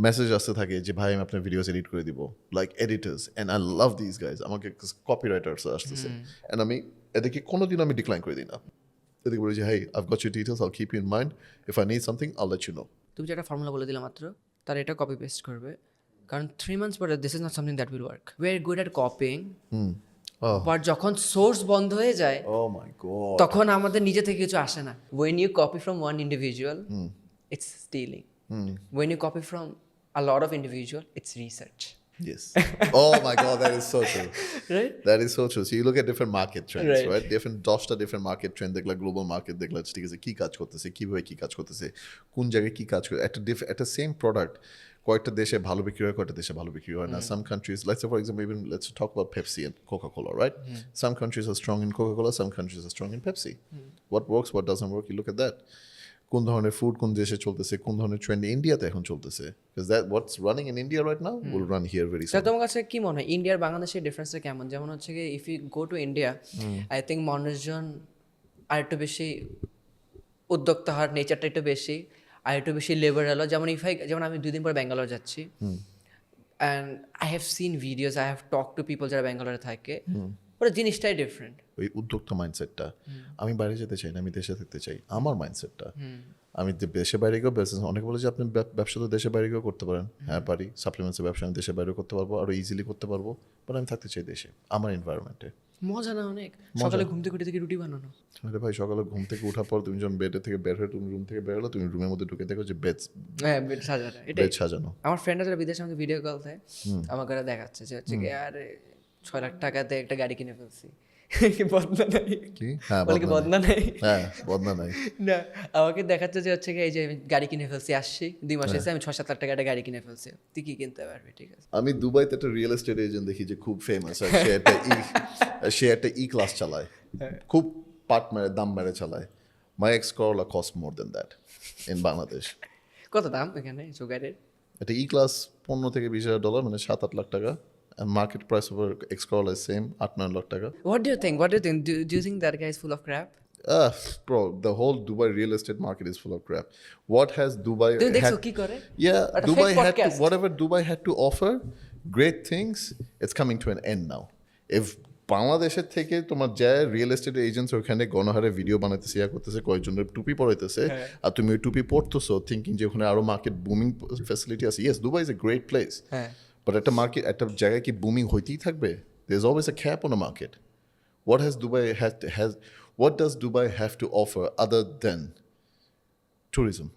মেসেজ আসতে থাকে যে ভাই আমি আপনার ভিডিওস এডিট করে দিব, like editors, and I love this guys. আমাকে কপিরাইটার্স আসতেছে, অ্যান্ড আমি এদেরকে কোনোদিন আমি ডিক্লাইন করে দিই না। এদিকে বলি যে hi I've got your details, I'll keep you in mind, if I need something I'll let you know. তুমি যে একটা ফর্মুলা বলে দিলে মাত্র, তারা এটা কপি পেস্ট করবে, কারণ 3 months পরে this is not something that will work. We are good at coping, but যখন সোর্স বন্ধ হয়ে যায়, ও মাই গড, তখন আমাদের নিজে থেকে কিছু আসে না। when you copy from one individual, it's stealing. when you copy from a lot of individual, it's research. yes. Oh my god, that is so true. Right? That is so true. So you look at different market trends, Right. right? different market trend, দেখলা global market, দেখলা ঠিক আছে কি কাজ করতেছে, কিভাবে কি কাজ করতেছে, কোন জায়গায় কি কাজ করে, একটা সেম প্রোডাক্ট কয়েকটা দেশে ভালো বিক্রি হয়, কয়েকটা দেশে ভালো বিক্রি হয় না। Some countries, let's say for example, even let's talk about Pepsi and Coca-Cola, right? Some countries are strong in Coca-Cola, some countries are strong in Pepsi. What works, what doesn't work, you look at that. কোন ধরনের food কোন দেশে চলতেছে, কোন ধরনের trend ইন্ডিয়াতে এখন চলতেছে, because that what's running in India right now will run here very তা soon. তোমার কাছে কি মনে হয় ইন্ডিয়ার বাংলাদেশের ডিফারেন্সটা কেমন? যেমন হচ্ছে কি, if you go to India, I think মানুষজন আর একটু বেশি উদ্যোক্তা হওয়ার নেচারটা একটু বেশি, আর একটু বেশি লেবারেলও। যেমন আমি 2 দিন পর ব্যাঙ্গালোর যাচ্ছি, and I have seen videos, I have talk to people যারা ব্যাঙ্গালোরে থাকে, ওরা জিনিসটাই ডিফারেন্ট। ওই উদ্যোক্তা মাইন্ডসেটটা, আমি বাইরে যেতে চাই না, আমি দেশে থাকতে চাই, আমার মাইন্ডসেটটা। আমি দেশে বাইরে গিয়েও বিজনেস, অনেকে বলে যে আপনি ব্যবসা তো দেশে বাইরে গিয়েও করতে পারেন। হ্যাঁ পারি, সাপ্লিমেন্টসের ব্যবসা আমি দেশে বাইরেও করতে পারবো, আরও ইজিলি করতে পারবো, বাট আমি থাকতে চাই দেশে, আমার এনভায়রনমেন্টে। মজা না অনেক, সকালে ঘুম থেকে উঠে থেকে রুটি বানানো। আরে ভাই, সকালে ঘুম থেকে ওঠার পর তুমি যখন বেডে থেকে বের হয়ে তুমি রুম থেকে বের হলো, তুমি রুমের মধ্যে ঢুকে দেখো যে বেড হ্যাঁ, বেড সাজানো, এটাই। সাজানো। আমার ফ্রেন্ডরা যারা বিদেশে আমাকে ভিডিও কল দেয়, আমাকে ওরা দেখাচ্ছে যে হচ্ছে কি, আরে 6 লাখ টাকাতে একটা গাড়ি কিনে ফেলছি। কি বদনা নাই? কি? হ্যাঁ, বলে কি বদনা নাই? হ্যাঁ, বদনা নাই। না, আমাকে দেখাচ্ছে যে হচ্ছে কি, এই যে আমি গাড়ি কিনে ফেলছি, আসছি 2 মাস এসে আমি 6-7 লাখ টাকা একটা গাড়ি কিনে ফেলছি। তুই কি কিনতে পারবি? ঠিক আছে। আমি দুবাইতে একটা রিয়েল এস্টেট এজেন্ট দেখি যে খুব ফেমাস, আর সে একটা ই ক্লাস চালায়, খুব পাট মেরে দাম মেরে চালায়। My X Corolla cost more than that in Bangladesh. কত দাম এখানে গাড়ির? একটা ই ক্লাস $15,000-$20,000, মানে 7-8 লাখ টাকা। And market price of X Corolla is same, 8-9 lakh taka. What do you think? Do you think that guy is full of crap? Bro, the whole Dubai real estate market is full of crap. What has Dubai তুমি দেখছো had? কি করে? Yeah, একটা Dubai fake had to, podcast. whatever Dubai had to offer, great things, it's coming to an end now. If বাংলাদেশের থেকে তোমার যায় real estate agents ওখানে গণহারে ভিডিও বানাইতেছে, ইয়া করতেছে, কয়েকজনের টুপি পরাইতেছে, আর তুমি ওই টুপি পরতেছো থিঙ্কিং যে ওখানে আরো মার্কেট বুমিং ফ্যাসিলিটি আছে। Yes, Dubai is a great place, হ্যাঁ। বাট একটা মার্কেট, একটা জায়গায় কি বুমিং হইতেই থাকবে? There's always a cap on a market. What does Dubai have to offer other than tourism?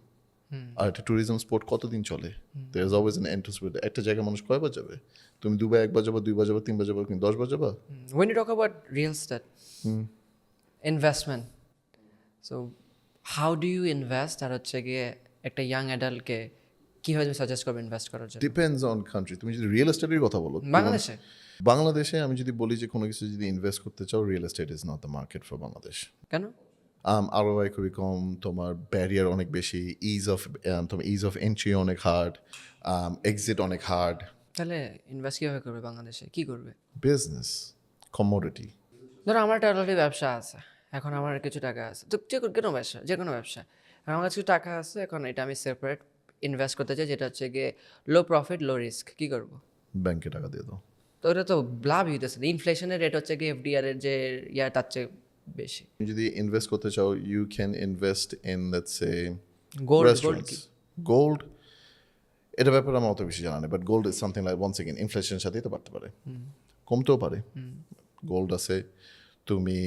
আর একটা ট্যুরিজম স্পট কতদিন চলে? There is always an end to it. একটা জায়গায় মানুষ কয়বার যাবে? তুমি দুবাই একবার যাবা, 2বার যাবা, 3বার যাবা, কিন্তু 10বার যাবা? When you talk about real estate, investment, so how do you invest? আর হচ্ছে গিয়ে একটা ইয়াং অ্যাডাল্টকে কিভাবে তুমি সাজেস্ট করবে ইনভেস্ট করার জন্য? Depends on country. তুমি যদি রিয়েল এস্টেটের কথা বলো, বাংলাদেশে? বাংলাদেশে আমি যদি বলি যে কোনো কিছু যদি ইনভেস্ট করতে চাও, real estate is not the market for Bangladesh. কেন? ROI খুবই কম, তোমার ব্যারিয়ার অনেক বেশি, তোমার ইজ অফ এন্ট্রি অনেক হার্ড, এক্সিট অনেক হার্ড। তাহলে ইনভেস্ট কিভাবে করবে বাংলাদেশে? কি করবে? Business, commodity. ধরো আমার একটা অলরেডি ব্যবসা আছে, এখন আমার কিছু টাকা আছে, তো যে কোনো ব্যবসা, এখন আমার কাছে কিছু টাকা আছে, এখন এটা আমি সেপারেট ইনভেস্ট করতে চাই, যেটা হচ্ছে গিয়ে লো প্রফিট লো রিস্ক। কি করবো? ব্যাংকে টাকা দিয়ে দাও। তো ওটা তো লাভই হইতেছে না, ইনফ্লেশনের রেট হচ্ছে গিয়ে FDR এর যে তার চেয়ে বেশি। তুমি যদি ইনভেস্ট করতে চাও, you can invest in let's say gold. Restaurants. Gold, এটা ব্যাপারে আমার অত বেশি জানা নেই, but gold is something like, once again ইনফ্লেশনের সাথেই তো বাড়তে পারে, কমতেও পারে। গোল্ড আছে, তুমি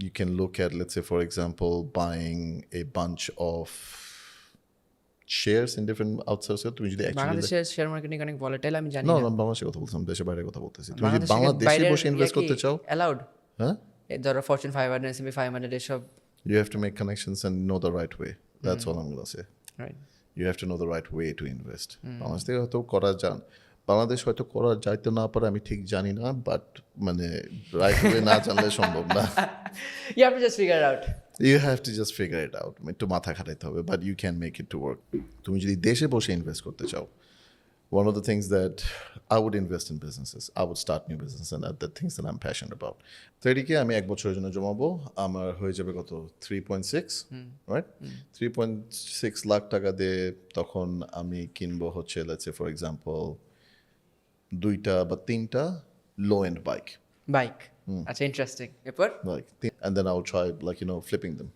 you can look at, let's say for example, buying a bunch of shares in different outsources. তুমি যদি actually বাংলাদেশের শেয়ার মার্কেটিং অনেক ভলাটাইল, আমি জানি না, না। না, বাংলাদেশের কথা বলছিলাম, দেশের বাইরে কথা বলতেছি। তুমি যদি বাংলাদেশের বাংলাদেশে বাইরের বসে ইনভেস্ট করতে চাও, অ্যালাউড? হ্যাঁ, ধরো ফরচুন 500, S&P 500 এসব, you have to make connections and know the right way. That's all I'm going to say. Right? You have to know the right way to invest. Bangladesh থেকে হয়তো করা যান, বাংলাদেশ হয়তো করা যাইতে না পারে, আমি ঠিক জানি না, বাট মানে রাইট ওয়ে না জানলে সম্ভব না। You have to just figure it out. You have to just figure it out. একটু মাথা খাটাইতে হবে, but you can make it to work. তুমি যদি দেশে বসে ইনভেস্ট করতে চাও, one of the things that I would invest in businesses. I would start new business, and the things that I'm passionate about. তো এদিকে আমি 1 বছরের জন্য জমাবো, আমার হয়ে যাবে কত? 3.6, right? 3.6 লাখ টাকা দিয়ে তখন আমি কিনবো হচ্ছে, let's say for example, 2টা বা 3টা লো এন্ড বাইক, বাইক। আচ্ছা, ইন্টারেস্টিং। এরপর and then I'll try flipping them.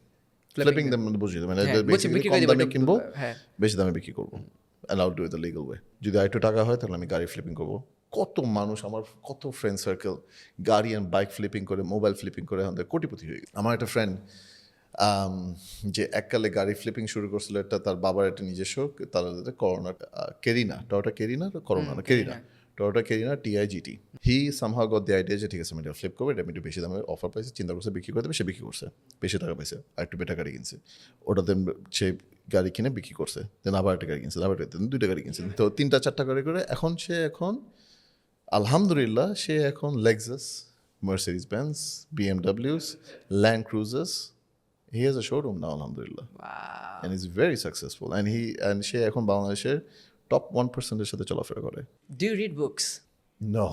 Flipping them বুঝি, মানে হ্যাঁ, বুঝছি, basically বিক্রি কম করে দিবো, দামে এটা কিনবো, হ্যাঁ। বেশি দামে বিক্রি করবো, and I'll do it the legal way. যদি আরেকটু টাকা হয় তাহলে আমি গাড়ি ফ্লিপিং করবো। কত মানুষ, আমার কত ফ্রেন্ড সার্কেল গাড়ি অ্যান্ড বাইক ফ্লিপিং করে, মোবাইল ফ্লিপিং করে আমাদের কোটিপতি হয়ে গেছে। আমার একটা ফ্রেন্ড যে এককালে গাড়ি ফ্লিপিং শুরু করছিল, এটা তার বাবার একটা নিজস্ব, তারা Corona Carina, Toyota Carina, Corona না Carina, Toyota Carina TIGT। He somehow got the idea যে ঠিক আছে আমি এটা ফ্লিপ করবো, এটা আমি একটু বেশি দামে অফার পাইছে, চিন্তা করছে বিক্রি করে দেবে, সে বিক্রি করছে, বেশি টাকা পাইছে, আর একটু বেটার গাড়ি কিনছে, ওটা দেন সে গাড়ি কিনে বিক্রি করছে, দেন আবার একটা গাড়ি কিনছে, আবার 2টা গাড়ি কিনছে, তো 3টা-4টা গাড়ি করে এখন আলহামদুলিল্লাহ সে এখন Lexus, Mercedes Benz, BMWs, Land Cruisers, he has a showroom now, alhamdulillah, Wow. and he's very successful, and সে এখন বাংলাদেশের টপ 1% এর সাথে চলাফেরা করে। Do you read books? No.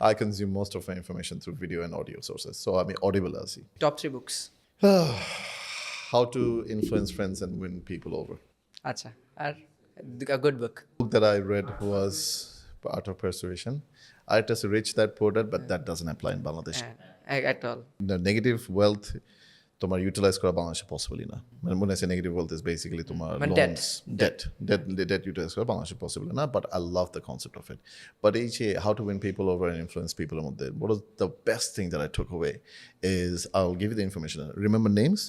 I consume most of my information through video and audio sources, so I'm audible আছি। Top 3 books. How to influence friends and win people over. আচ্ছা, আর a good book. Book that I read was Art of Persuasion. Art is Rich Dad Poor Dad, but that doesn't apply in Bangladesh. at all. The negative wealth তোমার utilise করা বাংলাদেশে পসিবলই না মানে মনে আছে negative wealth is basically তোমার মানে date utilise করা বাংলাদেশে পসিবল না but I love the concept of it but এই যে how to win people over and influence পিপলের মধ্যে what is the best thing that I took away is I'll give you the information remember names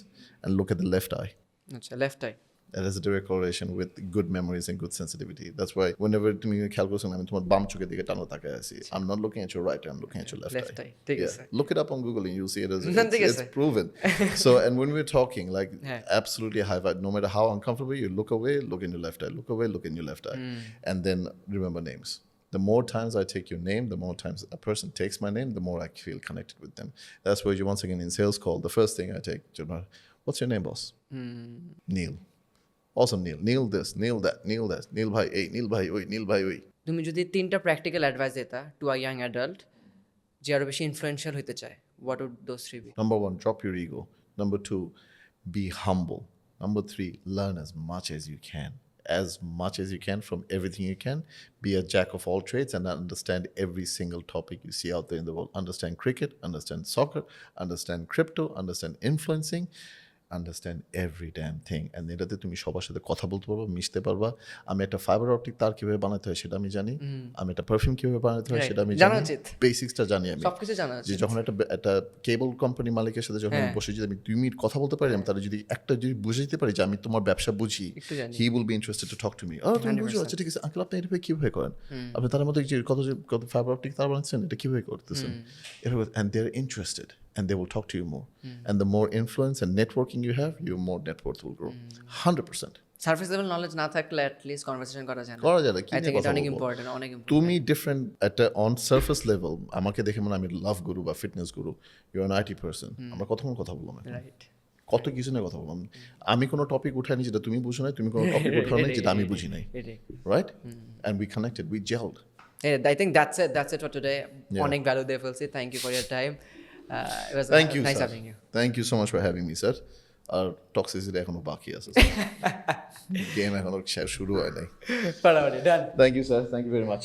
and look at the left eye. আচ্ছা left I That has a direct correlation with good memories and good sensitivity. That's why whenever তুমি খেয়াল করছো আমি তোমার বাম চোখের দিকে টানো তাকায় আছি I'm not looking at your right eye, I'm looking at your left Left eye. eye, ঠিক আছে। Look it up on Google and you'll see it as ঠিক it's আছে। proven. So and when we're talking like হ্যাঁ। absolutely high vibe, no matter how uncomfortable you look away, look in your left eye, look away, look in your left eye. And then remember names. The more times I take your name, the more times a person takes my name, the more I feel connected with them. That's why you once again in sales call, the first thing I take, what's your name, boss? Neil. Also Neil this, Neil that, Neil that, Neil bhai, hey, Neil bhai, oi, Neil bhai, oi. তুমি যদি 3টা practical advice দিতা to a young adult যে আরো বেশি influential হতে চায় what would those three be? Number 1, drop your ego. Number 2, be humble. Number 3, learn as much as you can. As much as you can from everything you can. Be a jack of all trades and understand every single topic you see out there in the world. Understand cricket, understand soccer, understand crypto, understand influencing. Understand every damn thing. And এটাতে তুমি সবার সাথে কথা বলতে পারবা মিশতে পারবা আমি একটা ফাইবার অপটিক তার কিভাবে বানাতে হয় সেটা আমি জানি আমি একটা পারফিউম কিভাবে বানাতে হয় Right. সেটা আমি জানা জানি উচিত। বেসিক্সটা জানি আমি সবকিছু জানা যে উচিত। যখন একটা কেবল কোম্পানি মালিকের সাথে যখন আমি বসে যদি আমি 2 মিনিট কথা বলতে পারি আমি তারা যদি একটা যদি বুঝে দিতে পারি যে আমি তোমার ব্যবসা বুঝি একটু জানি। He will be interested to talk to me তুমি বুঝো আচ্ছা ঠিক আছে আঙ্কেল আপনি এটা কিভাবে করেন আপনি তার মধ্যে যে কত ফাইবার অপটিক তার বানাচ্ছেন এটা কিভাবে করতেছেন and they're interested and they will talk to you more and the more influence and networking you have your more net worth will grow 100%. Surface level knowledge না থাকলে অ্যাটলিস্ট কনভারসেশন করা যায় না করা যায় না, কি আই নিয়ে থিংক কথা অনেক বলবো? ইম্পর্টেন্ট অনেক ইম্পর্টেন্ট তুমি ডিফারেন্ট একটা অন সার্ফেস লেভেল আমাকে দেখে মনে হয় আমি লাভ গুরু বা fitness Guru you an IT person আমরা কতক্ষণ কথা বললাম এখন? রাইট কত কিছু নিয়ে কথা বললাম আমি কোনো টপিক উঠাইনি যেটা তুমি বুঝো নাই তুমি কোনো টপিক উঠাও নাই যেটা আমি বুঝি নাই এটাই right and we connected we jelled I think that's it for today. অনেক ভ্যালু দিয়ে ফেলছি thank you for your time it was thank you nice sir having you. Thank you so much for having me sir আর toxicity এখনো বাকি আছে game এখনো শুরু হয় নাই Alright, done. Thank you sir thank you very much